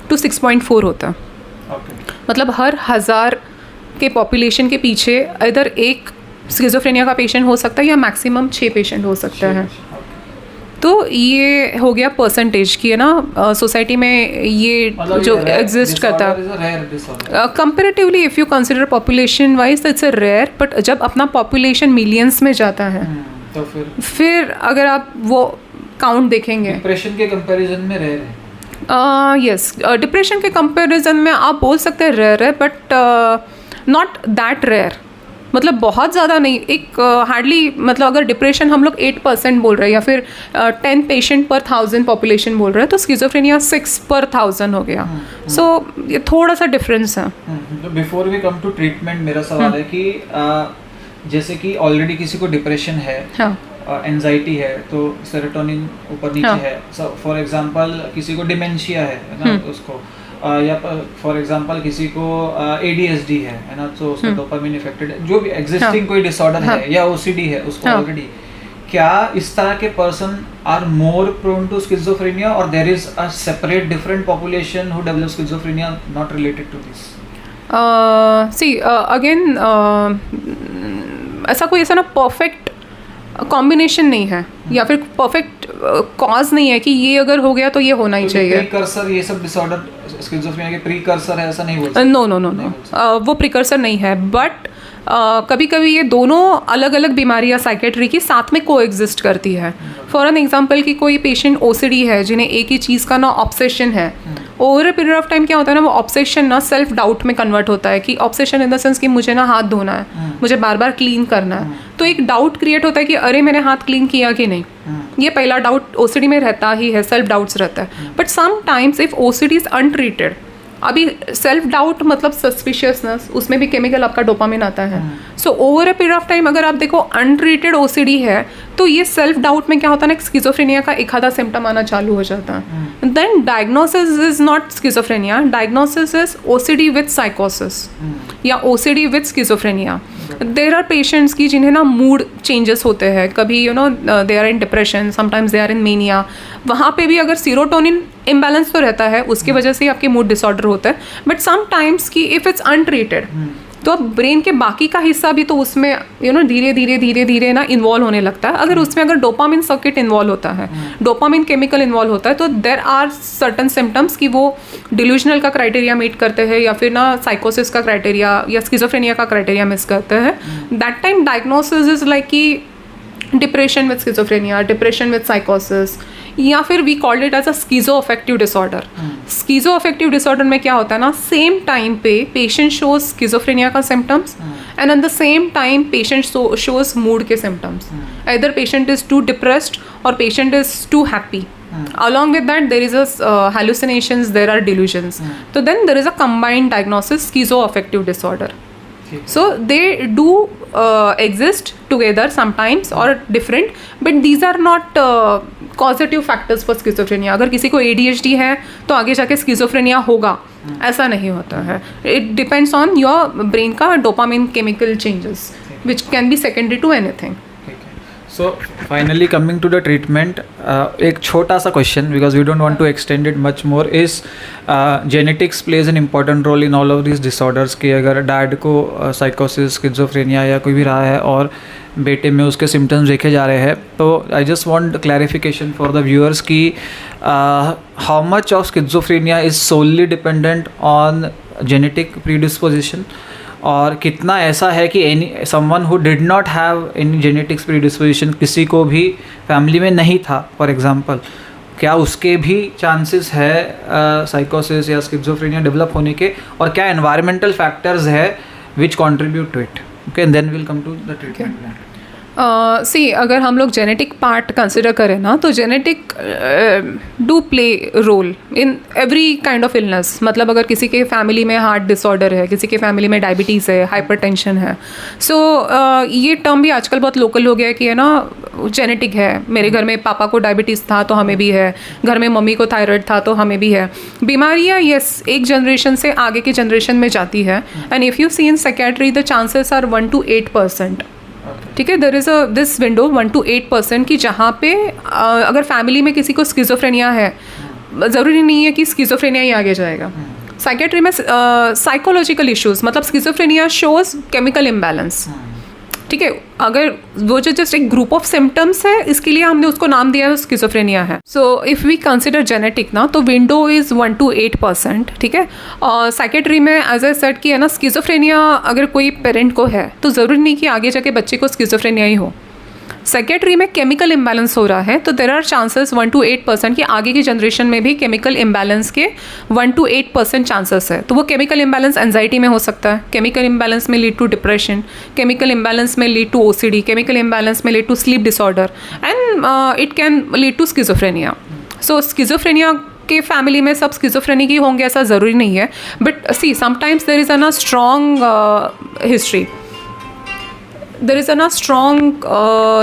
Speaker 1: to 6.4 होता है। मतलब हर 1000 के पॉपुलेशन के पीछे इधर एक स्किज़ोफ्रेनिया का पेशेंट हो सकता है या मैक्सिमम 6 पेशेंट हो सकता है। तो ये हो गया परसेंटेज की है ना, सोसाइटी में ये जो एग्जिस्ट करता है। Comparatively if you consider population wise it's a rare, but जब अपना पॉपुलेशन मिलियंस में जाता है
Speaker 2: तो
Speaker 1: फिर अगर आप वो काउंट देखेंगे,
Speaker 2: डिप्रेशन के कंपैरिजन में रेयर है।
Speaker 1: यस, डिप्रेशन के कंपैरिजन में आप बोल सकते हैं रेयर है, बट नॉट दैट रेयर। मतलब बहुत ज़्यादा नहीं, एक हार्डली मतलब अगर डिप्रेशन हम लोग 8% बोल रहे हैं या फिर 10 पेशेंट पर 1000 पॉपुलेशन बोल रहे हैं, तो स्किज़ोफ्रेनिया 6 पर 1000 हो गया। सो ये थोड़ा सा डिफरेंस है।
Speaker 2: Before we come to treatment, मेरा सवाल है कि जैसे कि ऑलरेडी किसी को डिप्रेशन है, एंजाइटी है, तो सेरोटोनिन ऊपर नीचे है, फॉर एग्जांपल किसी को डिमेंशिया है ना, उसको या फॉर एग्जांपल किसी को ADHD है ना, तो उसका डोपामिन इफेक्टेड है, जो भी एग्जिस्टिंग कोई डिसऑर्डर है या OCD है उसको ऑलरेडी, क्या इस तरह के person are more prone to schizophrenia और there is a separate different population who develop schizophrenia not related to this?
Speaker 1: Again ऐसा कोई ऐसा ना परफेक्ट कॉम्बिनेशन नहीं है या फिर परफेक्ट कॉज नहीं है कि ये अगर हो गया तो ये होना ही चाहिए।
Speaker 2: प्रीकर्सर ये सब डिसऑर्डर स्किज़ोफ्रेनिया के प्रीकर्सर है, ऐसा नहीं बोल सकते?
Speaker 1: नो, वो प्रीकर्सर नहीं है, बट कभी कभी ये दोनों अलग अलग बीमारियां साइकेट्री की साथ में को एग्जिस्ट करती है। फॉर एन एग्जांपल कि कोई पेशेंट OCD है जिन्हें एक ही चीज़ का ना ऑब्सेशन है, over a period of time क्या होता है ना, वो ऑब्सेशन ना सेल्फ डाउट में कन्वर्ट होता है कि ऑब्सेशन इन द सेंस कि मुझे ना हाथ धोना है, मुझे बार बार क्लीन करना है, तो एक डाउट क्रिएट होता है कि अरे मैंने हाथ क्लीन किया कि नहीं। ये पहला डाउट OCD में रहता ही है, सेल्फ डाउट्स रहता है। But sometimes if OCD is untreated, अभी सेल्फ डाउट मतलब सस्पिशियसनेस, उसमें भी केमिकल आपका डोपामिन आता है। So over a period of time अगर आप देखो अनट्रीटेड OCD है तो ये सेल्फ डाउट में क्या होता है ना, स्किज़ोफ्रेनिया का एक आधा सिम्टम आना चालू हो जाता है। Then diagnosis is not schizophrenia, diagnosis is OCD with साइकोसिस या OCD with schizophrenia. There are patients की जिन्हें ना मूड चेंजेस होते हैं, कभी they are in depression, sometimes they are in mania, वहाँ पे भी अगर सीरोटोनिन इम्बैलेंस तो रहता है, उसकी वजह से ही आपके मूड डिसऑर्डर होता है। बट समटाइम्स की इफ़ इट्स अनट्रीटेड तो अब ब्रेन के बाकी का हिस्सा भी तो उसमें धीरे धीरे ना इन्वॉल्व होने लगता है। अगर उसमें अगर डोपामिन सर्किट इन्वॉल्व होता है, डोपामिन केमिकल इन्वॉल्व होता है, तो देर आर सर्टन सिम्टम्स कि वो डिल्यूजनल का क्राइटेरिया मीट करते हैं या फिर ना साइकोसिस का क्राइटेरिया या स्किज़ोफ्रेनिया का क्राइटेरिया मिस करते हैं। That time diagnosis is like कि depression with schizophrenia, depression with साइकोसिस, या फिर we called it as a schizoaffective disorder. Schizoaffective disorder में क्या होता है ना, सेम टाइम पे पेशेंट शोज स्किज़ोफ्रेनिया का symptoms and at the same time patient shows mood के symptoms. either patient is too depressed or patient is too happy. Along with that there is a hallucinations, there are delusions. So then there is a combined diagnosis, schizoaffective disorder. So they do exist together sometimes or different, but these are not causative factors for schizophrenia. अगर किसी को ADHD है तो आगे जाके schizophrenia होगा, ऐसा नहीं होता है. It depends on your brain का dopamine chemical changes, which can be secondary to anything.
Speaker 2: So finally coming to the treatment, एक छोटा सा question because we don't want to extend it much more is genetics plays an important role in all of these disorders. कि अगर dad को psychosis, schizophrenia या कोई भी रहा है और बेटे में उसके symptoms देखे जा रहे हैं, तो I just want clarification for the viewers कि how much of schizophrenia is solely dependent on genetic predisposition और कितना ऐसा है कि any someone who did not have any genetics predisposition, किसी को भी फैमिली में नहीं था फॉर एग्जांपल, क्या उसके भी चांसेस है साइकोसिस या स्किज़ोफ्रेनिया डेवलप होने के, और क्या एनवायरमेंटल फैक्टर्स है which contribute to it. Okay, and then will come to the treatment plan.
Speaker 1: See अगर हम लोग जेनेटिक पार्ट कंसिडर करें ना, तो genetic do play role in every kind of illness. मतलब अगर किसी के फैमिली में हार्ट डिसऑर्डर है, किसी के फैमिली में डायबिटीज़ है, हाइपरटेंशन है, सो ये टर्म भी आजकल बहुत लोकल हो गया है कि है ना जेनेटिक है. मेरे घर में पापा को डायबिटीज़ था तो हमें भी है, घर में मम्मी को थायराइड था तो हमें भी है. बीमारियाँ यस एक जनरेशन से आगे की जनरेशन में जाती है. And if you see in psychiatry the chances are 1 to 8%. ठीक है, there is a this window 1 to 8% की जहाँ पे अगर फैमिली में किसी को स्किज़ोफ्रेनिया है, ज़रूरी नहीं है कि स्किज़ोफ्रेनिया ही आगे जाएगा. साइकियाट्री में साइकोलॉजिकल इश्यूज, मतलब स्किज़ोफ्रेनिया शोज केमिकल इम्बैलेंस. ठीक है, अगर वो जो जस्ट एक ग्रुप ऑफ सिम्टम्स है, इसके लिए हमने उसको नाम दिया है स्किज़ोफ्रेनिया है. So if we consider genetic ना, तो विंडो इज़ 1 to 8%. ठीक है, और साइकेट्री में एज ए सेट की है ना, स्किज़ोफ्रेनिया अगर कोई पेरेंट को है तो ज़रूरी नहीं कि आगे जाके बच्चे को स्किज़ोफ्रेनिया ही हो. साइकेट्री में केमिकल इम्बैलेंस हो रहा है तो देर आर चांसेस 1 to 8% कि आगे की जनरेशन में भी केमिकल इम्बैलेंस के 1 to 8% चांसेस है. तो वो केमिकल इम्बैलेंस एंजाइटी में हो सकता है, केमिकल इम्बैलेंस में lead to depression, chemical imbalance में lead to OCD, chemical imbalance में lead to sleep disorder, and it can lead to schizophrenia. So schizophrenia के फैमिली में सब स्किज़ोफ्रेनिक ही होंगे ऐसा ज़रूरी नहीं है. But see sometimes there is a strong history, there is a strong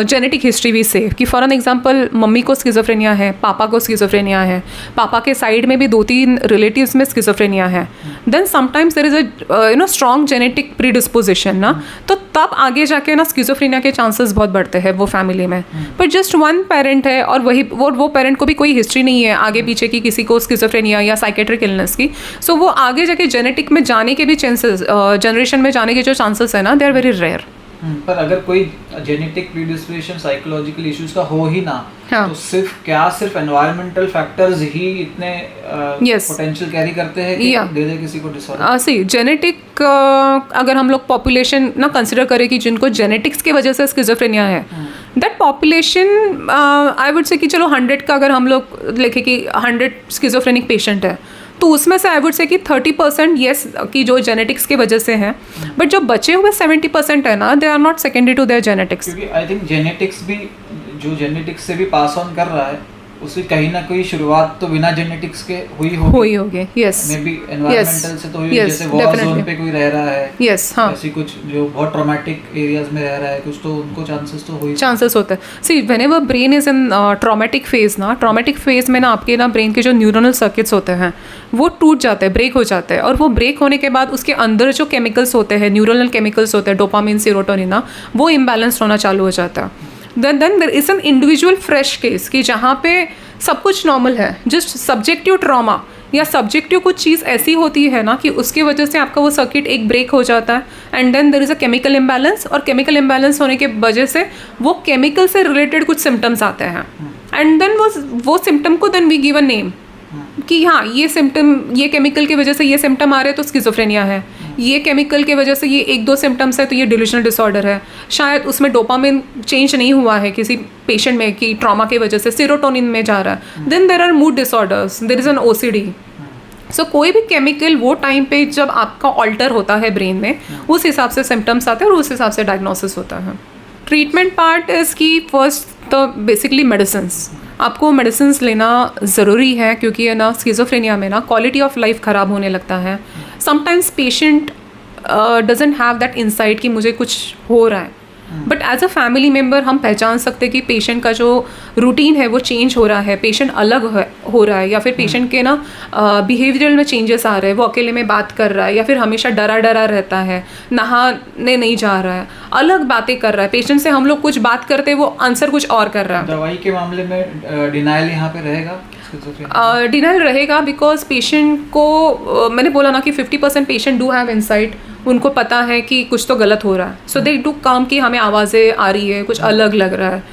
Speaker 1: genetic history we say कि फॉर एन एग्जाम्पल मम्मी को स्किज़ोफ्रेनिया है, पापा को स्किज़ोफ्रेनिया है, पापा के साइड में भी 2-3 रिलेटिव्स में स्किज़ोफ्रेनिया है. Then sometimes there is a strong genetic predisposition ना, तो तब आगे जाके ना स्किज़ोफ्रेनिया के चांसेस बहुत बढ़ते हैं वो फैमिली में. पर जस्ट वन पेरेंट है और वही वो पेरेंट को भी कोई हिस्ट्री नहीं है आगे पीछे की किसी को स्किज़ोफ्रेनिया या साइकेट्रिक इलनेस की, सो वो आगे जाके जेनेटिक में जाने के भी चांसेस, जनरेशन में जाने के जो चांसेस है ना, दे आर वेरी रेयर.
Speaker 2: पर अगर कोई जेनेटिक प्रीडिस्पोजिशन साइकोलॉजिकल इश्यूज का हो ही ना, हाँ. तो सिर्फ एनवायरमेंटल फैक्टर्स ही इतने पोटेंशियल कैरी करते हैं कि दे दे किसी को डिसऑर्डर. सी
Speaker 1: जेनेटिक अगर हम लोग पॉपुलेशन ना कंसिडर करें कि जिनको जेनेटिक्स की वजह से स्किज़ोफ्रेनिया है, that population I would say कि चलो 100 का अगर हम लोग लिखे कि 100 स्किज़ोफ्रेनिक पेशेंट है, तो उसमें से आई वुड से कि 30% येस कि जो जेनेटिक्स की वजह से हैं, बट जो बचे हुए 70% है ना, they are not secondary to their genetics.
Speaker 2: क्योंकि आई थिंक जेनेटिक्स भी जो जेनेटिक्स से भी पास ऑन कर रहा है, उसकी कहीं ना कोई शुरुआत तो बिना जेनेटिक्स के हुई होगी. यस, मे बी एनवायरमेंटल से तो हुई, जैसे वॉर जोन पे कोई रह रहा है, यस, हाँ, ऐसी कुछ जो बहुत ट्रॉमेटिक एरियाज में रह रहा है कुछ, तो उनको चांसेस होते हैं. सी whenever brain is in traumatic phase ना, ट्रॉमेटिक फेज में ना आपके ना ब्रेन के जो न्यूरोनल सर्किट्स होते हैं वो टूट जाते हैं, ब्रेक हो जाते हैं, और वो ब्रेक होने के बाद उसके अंदर जो केमिकल्स होते हैं, न्यूरोनल केमिकल्स होते हैं, डोपामिन, सेरोटोनिन ना, वो इम्बैलेंस होना चालू हो जाता है. Then there is an individual fresh case कि जहाँ पे सब कुछ नॉर्मल है, जस्ट सब्जेक्टिव ट्रॉमा
Speaker 1: या सब्जेक्टिव कुछ चीज़ ऐसी होती है ना कि उसकी वजह से आपका वो सर्किट एक ब्रेक हो जाता है and then there is a chemical imbalance, और केमिकल इम्बैलेंस होने के वजह से वो केमिकल से रिलेटेड कुछ सिम्टम्स आते हैं एंड देन वो सिम्टम को then we give a name कि हाँ ये सिम्टम, ये केमिकल की वजह से ये सिम्टम आ रहे हैं तो स्किज़ोफ्रेनिया है, ये केमिकल की वजह से ये 1-2 सिम्टम्स है तो ये डिल्यूशनल डिसऑर्डर है, शायद उसमें डोपामिन चेंज नहीं हुआ है किसी पेशेंट में कि ट्रॉमा की वजह से सेरोटोनिन में जा रहा है, then there are mood disorders, there is an OCD। So कोई भी केमिकल वो टाइम पे जब आपका ऑल्टर होता है ब्रेन में, उस हिसाब से सिम्टम्स आते हैं और उस हिसाब से डायग्नोसिस होता है। ट्रीटमेंट पार्ट इज़ की फर्स्ट तो बेसिकली मेडिसिन्स, आपको मेडिसिन्स लेना ज़रूरी है क्योंकि है ना स्किज़ोफ्रेनिया में ना क्वालिटी ऑफ लाइफ ख़राब होने लगता है। Sometimes patient doesn't have that insight कि मुझे कुछ हो रहा है, but as a family member हम पहचान सकते हैं कि पेशेंट का जो रूटीन है वो चेंज हो रहा है, पेशेंट अलग हो रहा है, या फिर पेशेंट के ना बिहेवियरल में चेंजेस आ रहे हैं, वो अकेले में बात कर रहा है या फिर हमेशा डरा डरा रहता है, नहाने नहीं जा रहा है, अलग बातें कर रहा है, पेशेंट से हम लोग कुछ बात करते हैं वो आंसर कुछ और कर रहा है।
Speaker 2: दवाई के मामले में डिनाइल यहाँ पे रहेगा,
Speaker 1: डिनाइल रहेगा बिकॉज पेशेंट को मैंने बोला ना कि 50% पेशेंट डू हैव इनसाइट, उनको पता है कि कुछ तो गलत हो रहा है, सो दे डू काम कि हमें आवाज़ें आ रही है, कुछ अलग लग रहा है,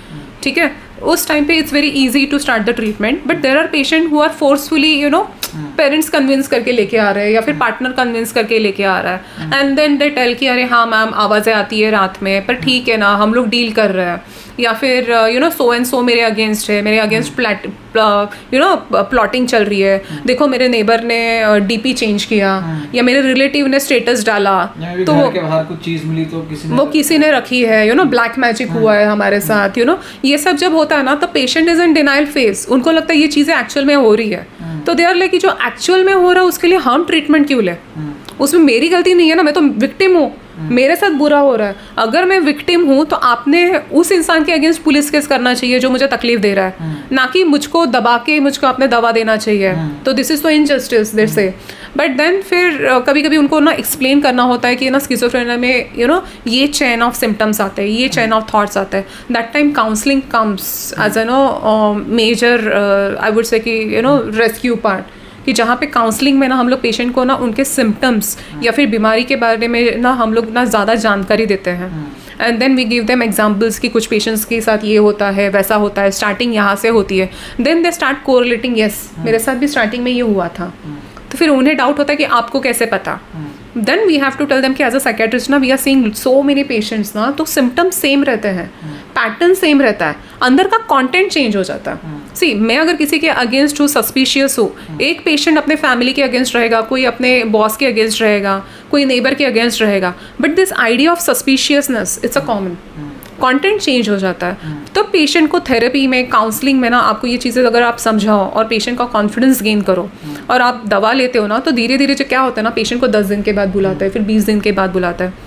Speaker 1: ठीक है, उस टाइम पे it's very easy to start the treatment. But there are patient who are forcefully parents convince करके लेके आ रहे हैं या फिर पार्टनर कन्विंस करके लेके आ रहा है एंड देन दे टेल कि अरे हाँ मैम आवाज़ें आती है रात में पर ठीक है ना हम लोग डील कर रहे हैं, या फिर सो एंड सो मेरे अगेंस्ट है, मेरे अगेंस्ट प्लॉटिंग चल रही है, देखो मेरे नेबर ने DP चेंज किया या मेरे रिलेटिव ने स्टेटस डाला तो
Speaker 2: घर के बाहर कुछ चीज़ मिली तो
Speaker 1: किसी ने रखी है, ब्लैक मैजिक हुआ है हमारे साथ, ये सब जब होता है ना तो patient is in denial phase, उनको लगता है ये चीज़ें एक्चुअल में हो रही है, तो दे आर लाइक कि जो एक्चुअल में हो रहा है उसके लिए हम ट्रीटमेंट क्यों लें, उसमें मेरी गलती नहीं है ना, मैं तो विक्टिम हूँ, मेरे साथ बुरा हो रहा है, अगर मैं विक्टिम हूँ तो आपने उस इंसान के अगेंस्ट पुलिस केस करना चाहिए जो मुझे तकलीफ दे रहा है, ना कि मुझको दबा के मुझको आपने दवा देना चाहिए, तो दिस इज़ तो इनजस्टिस देयर से। बट देन फिर कभी कभी उनको ना एक्सप्लेन करना होता है कि ना स्किज़ोफ्रेनिया में ये चेन ऑफ सिम्टम्स आते हैं, ये चेन ऑफ थॉट्स आते हैं, that time counselling comes as major I would say कि रेस्क्यू पार्ट, कि जहाँ पे काउंसलिंग में ना हम लोग पेशेंट को ना उनके सिम्टम्स या फिर बीमारी के बारे में ना हम लोग ना ज़्यादा जानकारी देते हैं and then we give them examples कि कुछ पेशेंट्स के साथ ये होता है वैसा होता है, स्टार्टिंग यहाँ से होती है, then they start correlating, yes मेरे साथ भी स्टार्टिंग में ये हुआ था, तो फिर उन्हें डाउट होता है कि आपको कैसे पता, then we have to tell them कि एज अ साइकेट्रिस्ट ना we are seeing so many patients ना, तो सिम्टम्स सेम रहते हैं, पैटर्न सेम रहता है, अंदर का कंटेंट चेंज हो जाता है। सी मैं अगर किसी के अगेंस्ट हूँ, सस्पिशियस हूँ, एक पेशेंट अपने फैमिली के अगेंस्ट रहेगा, कोई अपने बॉस के अगेंस्ट रहेगा, कोई नेबर के अगेंस्ट रहेगा, but this idea of suspiciousness it's a common, content change हो जाता है। तो पेशेंट को थेरेपी में, काउंसलिंग में ना आपको ये चीज़ें अगर आप समझाओ और पेशेंट का कॉन्फिडेंस गेन करो और आप दवा लेते हो ना, तो धीरे धीरे जो क्या होता है ना, पेशेंट को 10 दिन के बाद बुलाता है, फिर 20 दिन के बाद बुलाता है,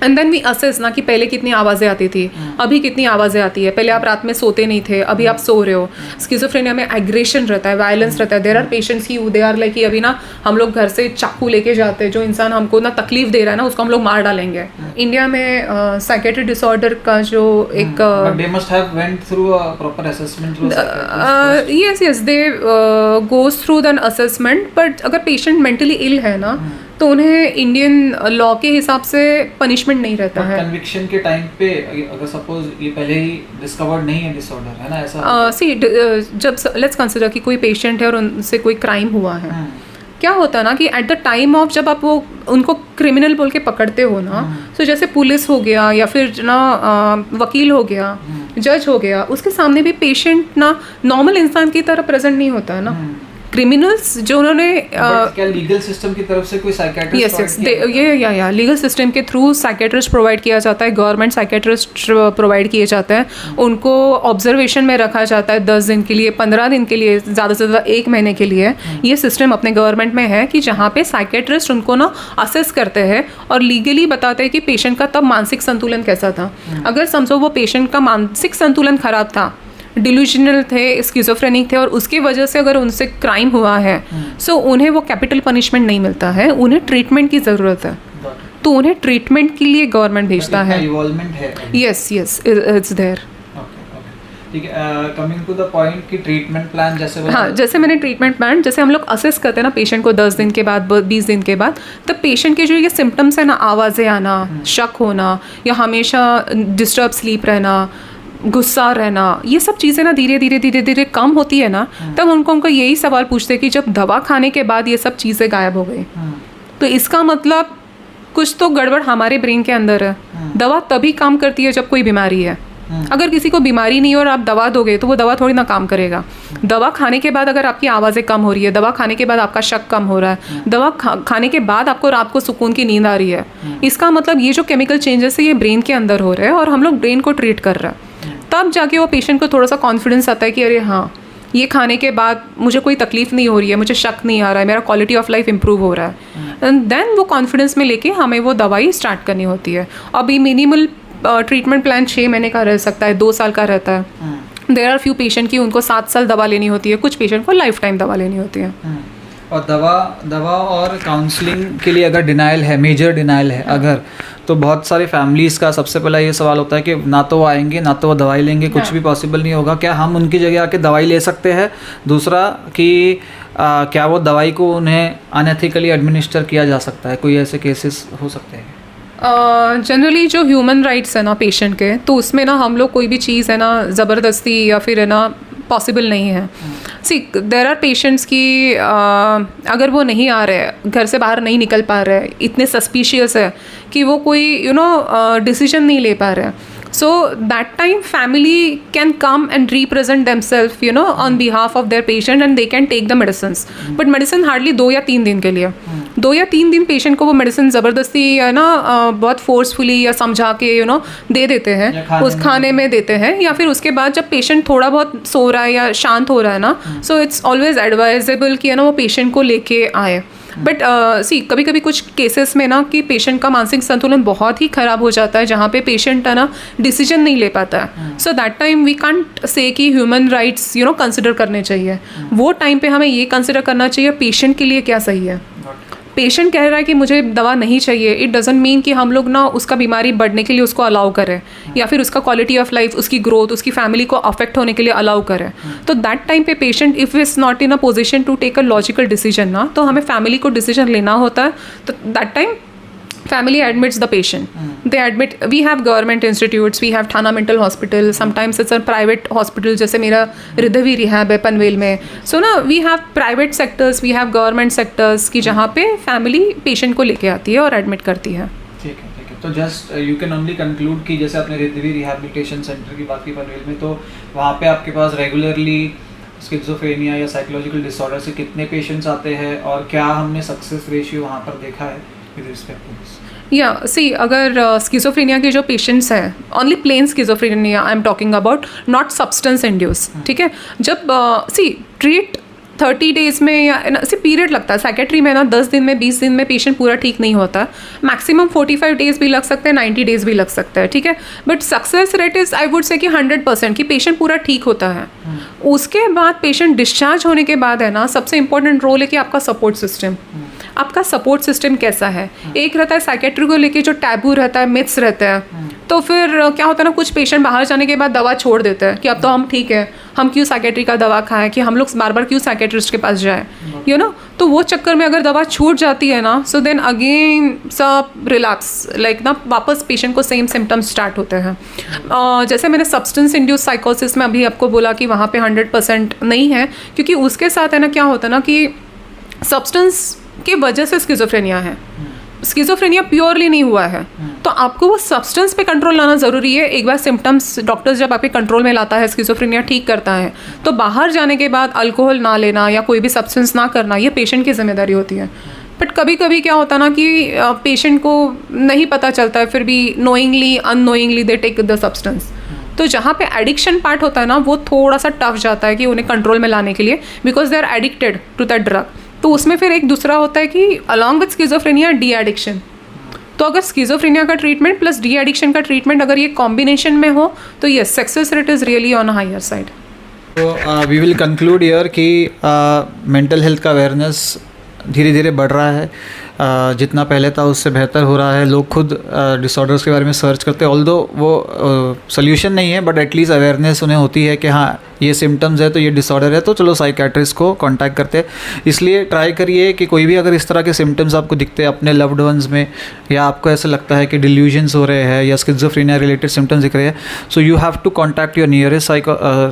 Speaker 1: एंड देन वी असेस ना कि पहले कितनी आवाज़ें आती थी, अभी कितनी आवाज़ें आती है, पहले आप रात में सोते नहीं थे, अभी आप सो रहे हो, स्किज़ोफ्रेनिया में एग्रेशन रहता है, वायलेंस रहता है, देयर आर पेशेंट्स की दे आर लाइक कि अभी ना हम लोग घर से चाकू लेके जाते हैं, जो इंसान हमको ना तकलीफ दे रहा है ना उसको हम लोग मार डालेंगे। इंडिया में साइकेट्रिक डिसऑर्डर का जो एक
Speaker 2: they must have went through a proper assessment through
Speaker 1: yes they goes through an assessment, but अगर पेशेंट मेंटली इल है ना तो उन्हें इंडियन लॉ के हिसाब से पनिशमेंट नहीं रहता है।
Speaker 2: कन्विक्शन के टाइम पे अगर सपोज ये पहले ही डिस्कवर्ड नहीं है डिसऑर्डर है ना, ऐसा
Speaker 1: सी जब लेट्स कंसीडर कि कोई पेशेंट है और उनसे कोई क्राइम हुआ है, क्या होता है ना कि एट द टाइम ऑफ जब आप वो उनको क्रिमिनल बोल के पकड़ते हो ना, तो जैसे पुलिस हो गया या फिर ना वकील हो गया, जज हो गया, उसके सामने भी पेशेंट ना नॉर्मल इंसान की तरह प्रेजेंट नहीं होता है ना। क्रिमिनल्स जो उन्होंने
Speaker 2: क्या लीगल सिस्टम की तरफ से कोई साइकियाट्रिस्ट
Speaker 1: ये लीगल सिस्टम के थ्रू साइकियाट्रिस्ट प्रोवाइड किया जाता है, गवर्नमेंट साइकियाट्रिस्ट प्रोवाइड किए जाते हैं, उनको ऑब्जर्वेशन में रखा जाता है 10 दिन के लिए, 15 दिन के लिए, ज़्यादा से ज़्यादा 1 महीने के लिए। ये सिस्टम अपने गवर्नमेंट में है कि जहाँ पे साइकियाट्रिस्ट उनको ना असेस करते हैं और लीगली बताते हैं कि पेशेंट का तब मानसिक संतुलन कैसा था। अगर समझो वो पेशेंट का मानसिक संतुलन खराब था, डिल्यूजनल थे, स्किज़ोफ्रेनिक थे और उसकी वजह से अगर उनसे क्राइम हुआ है, सो उन्हें वो कैपिटल पनिशमेंट नहीं मिलता है, उन्हें ट्रीटमेंट की ज़रूरत है, तो उन्हें ट्रीटमेंट के लिए गवर्नमेंट भेजता है।
Speaker 2: इन्वॉल्वमेंट है।
Speaker 1: Yes it's there.
Speaker 2: ठीक है, कमिंग टू द पॉइंट कि ट्रीटमेंट प्लान जैसे
Speaker 1: हाँ, जैसे मैंने ट्रीटमेंट प्लान, जैसे हम लोग असेस करते हैं ना पेशेंट को 10 दिन के बाद 20 दिन के बाद, तब पेशेंट के जो ये सिम्टम्स है ना, आवाज़ें आना, शक होना या हमेशा डिस्टर्ब स्लीप रहना, गुस्सा रहना, ये सब चीज़ें ना धीरे धीरे कम होती है ना, तब उनको यही सवाल पूछते हैं कि जब दवा खाने के बाद ये सब चीज़ें गायब हो गई, तो इसका मतलब कुछ तो गड़बड़ हमारे ब्रेन के अंदर है। दवा तभी काम करती है जब कोई बीमारी है। अगर किसी को बीमारी नहीं है और आप दवा दोगे तो वो दवा थोड़ी ना काम करेगा। दवा खाने के बाद अगर आपकी आवाज़ें कम हो रही है, दवा खाने के बाद आपका शक कम हो रहा है, दवा खाने के बाद आपको रात को सुकून की नींद आ रही है, इसका मतलब ये जो केमिकल चेंजेस है ये ब्रेन के अंदर हो रहे हैं और हम लोग ब्रेन को ट्रीट कर रहे हैं। तब जाके वो पेशेंट को थोड़ा सा कॉन्फिडेंस आता है कि अरे हाँ, ये खाने के बाद मुझे कोई तकलीफ नहीं हो रही है, मुझे शक नहीं आ रहा है, मेरा क्वालिटी ऑफ लाइफ इंप्रूव हो रहा है। एंड देन वो कॉन्फिडेंस में लेके हमें वो दवाई स्टार्ट करनी होती है। अभी मिनिमल ट्रीटमेंट प्लान 6 महीने का रह सकता है, 2 साल का रहता है। देयर आर फ्यू पेशेंट की उनको 7 साल दवा लेनी होती है, कुछ पेशेंट को लाइफ टाइम दवा लेनी होती है।
Speaker 2: और दवा और काउंसलिंग के लिए अगर डिनाइल है, मेजर डिनाइल है अगर, तो बहुत सारी फैमिलीज़ का सबसे पहला ये सवाल होता है कि ना तो वो आएंगे ना तो वो दवाई लेंगे, कुछ भी पॉसिबल नहीं होगा, क्या हम उनकी जगह आके दवाई ले सकते हैं? दूसरा कि क्या वो दवाई को उन्हें अनएथिकली एडमिनिस्टर किया जा सकता है? कोई ऐसे केसेस हो सकते हैं?
Speaker 1: जनरली जो ह्यूमन राइट्स है ना पेशेंट के, तो उसमें ना हम लोग कोई भी चीज़ है ना ज़बरदस्ती या फिर है ना पॉसिबल नहीं है। सी देर आर पेशेंट्स की अगर वो नहीं आ रहे, घर से बाहर नहीं निकल पा रहे, इतने सस्पिशियस है कि वो कोई डिसीजन नहीं ले पा रहे, so that time family can come and represent themselves on behalf of their patient and they can take the medicines, but medicine hardly 2 या 3 दिन के लिए, 2 या 3 दिन पेशेंट को वो मेडिसिन ज़बरदस्ती है ना बहुत फोर्सफुली या समझा के दे देते हैं, उस खाने में देते हैं, या फिर उसके बाद जब पेशेंट थोड़ा बहुत सो रहा है या शांत हो रहा है ना, सो इट्स ऑलवेज एडवाइजेबल कि वो पेशेंट को लेके आए। बट सी कभी कभी कुछ केसेस में ना कि पेशेंट का मानसिक संतुलन बहुत ही ख़राब हो जाता है, जहाँ पे पेशेंट है ना डिसीजन नहीं ले पाता है, so that time we can't say कि ह्यूमन राइट्स कंसिडर करने चाहिए। वो टाइम पे हमें ये कंसिडर करना चाहिए पेशेंट के लिए क्या सही है। पेशेंट कह रहा है कि मुझे दवा नहीं चाहिए, इट डजंट मीन कि हम लोग ना उसका बीमारी बढ़ने के लिए उसको अलाउ करें या फिर उसका क्वालिटी ऑफ लाइफ, उसकी ग्रोथ, उसकी फैमिली को अफेक्ट होने के लिए अलाउ करें। तो दैट टाइम पे patient if is not in a position to take a logical decision ना, तो हमें फैमिली को डिसीजन लेना होता है। तो that time family admits the patient. They admit, we have government institutes, we have Thana Mental Hospital, sometimes it's a private hospital, जैसे मेरा हृदयवी रिहैब है पनवेल में। So ना we have private sectors, we have government sectors की जहाँ पे family patient को लेके आती है और एडमिट करती है।
Speaker 2: ठीक है। तो just you can only conclude कि जैसे आपने हृदयवी रिहैबिलिटेशन सेंटर की बात की पनवेल में, तो वहाँ पे आपके पास रेगुलरली स्किज़ोफ्रेनिया या साइकोलॉजिकल डिसऑर्डर से कितने पेशेंट्स आते हैं और क्या हमने सक्सेस रेशियो वहाँ पर देखा है विद रिस्पेक्ट टू दिस?
Speaker 1: या सी अगर स्किज़ोफ्रेनिया के जो पेशेंट्स हैं, only plain schizophrenia I am talking about, not substance induce, ठीक है। जब सी ट्रीट 30 डेज़ में या ऐसे पीरियड लगता है साइकेट्री में ना, 10 दिन में 20 दिन में पेशेंट पूरा ठीक नहीं होता, मैक्सिमम 45 डेज़ भी लग सकते हैं, 90 डेज़ भी लग सकता है, ठीक है। But success rate is I would say कि 100% कि पेशेंट पूरा ठीक होता है। उसके बाद पेशेंट डिस्चार्ज होने के बाद है ना, सबसे इंपॉर्टेंट रोल है कि आपका सपोर्ट सिस्टम, आपका सपोर्ट सिस्टम कैसा है। एक रहता है साइकेट्री को लेके जो टैबू रहता है, मिथ्स रहता है, तो फिर क्या होता है ना, कुछ पेशेंट बाहर जाने के बाद दवा छोड़ देते हैं कि अब तो हम ठीक है, हम क्यों साइकेट्री का दवा खाएं, कि हम लोग बार बार क्यों साइकेट्रिस्ट के पास जाएं, तो वो चक्कर में अगर दवा छूट जाती है ना, सो देन अगेन सब रिलैप्स लाइक ना, वापस पेशेंट को सेम सिम्टम्स स्टार्ट होते हैं। जैसे मैंने सब्सटेंस इंड्यूस साइकोसिस में अभी आपको बोला कि वहाँ पे 100% नहीं है, क्योंकि उसके साथ है ना क्या होता है ना कि सब्सटेंस की वजह से स्किज़ोफ्रेनिया है, स्किज़ोफ्रेनिया प्योरली नहीं हुआ है, तो आपको वो सब्सटेंस पे कंट्रोल लाना ज़रूरी है। एक बार सिम्टम्स डॉक्टर्स जब आपके कंट्रोल में लाता है, स्किज़ोफ्रेनिया ठीक करता है, तो बाहर जाने के बाद अल्कोहल ना लेना या कोई भी सब्सटेंस ना करना, ये पेशेंट की जिम्मेदारी होती है। बट कभी कभी क्या होता है ना कि पेशेंट को नहीं पता चलता है, फिर भी knowingly unknowingly they take the substance, तो जहाँ पे एडिक्शन पार्ट होता है ना, वो थोड़ा सा टफ जाता है कि उन्हें कंट्रोल में लाने के लिए, because they are addicted to that drug. तो उसमें फिर एक दूसरा होता है कि along with schizophrenia de addiction, तो अगर स्किज़ोफ्रेनिया का ट्रीटमेंट प्लस डी एडिक्शन का ट्रीटमेंट अगर ये कॉम्बिनेशन में हो, तो yes success rate is really on higher side.
Speaker 2: तो वी विल कंक्लूड हियर कि मेंटल हेल्थ का अवेयरनेस धीरे धीरे बढ़ रहा है। जितना पहले था उससे बेहतर हो रहा है। लोग खुद डिसऑर्डर्स के बारे में सर्च करते हैं, ऑल्दो वो सोल्यूशन नहीं है, बट एटलीस्ट अवेयरनेस उन्हें होती है कि हाँ ये सिम्टम्स है तो ये डिसऑर्डर है, तो चलो साइकेट्रिस्ट को कांटेक्ट करते हैं। इसलिए ट्राई करिए कि कोई भी अगर इस तरह के सिम्टम्स आपको दिखते हैं अपने लव्ड वंस में, या आपको ऐसा लगता है कि डिल्यूजन्स हो रहे हैं या स्किज़ोफ्रेनिया रिलेटेड सिम्टम्स दिख रहे हैं, so you have to contact your nearest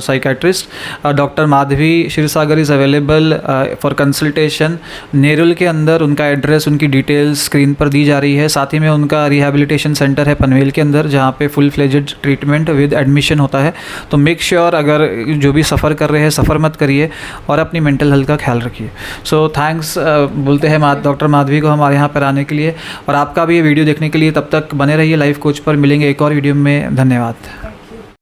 Speaker 2: psychiatrist. Doctor Madhavi Kshirsagar is available for consultation. Nerul के अंदर उनका एड्रेस, उनकी डिटेल्स स्क्रीन पर दी जा रही है। साथ ही में उनका रिहैबिलिटेशन सेंटर है पनवेल के अंदर, जहाँ पे full fledged treatment with admission होता है। तो मेक श्योर अगर जो भी सफ़र कर रहे हैं सफ़र मत करिए और अपनी मेंटल हेल्थ का ख्याल रखिए। सो थैंक्स बोलते हैं डॉक्टर माधवी को हमारे यहाँ पर आने के लिए, और आपका भी ये वीडियो देखने के लिए। तब तक बने रहिए लाइफ कोच पर। मिलेंगे एक और वीडियो में। धन्यवाद।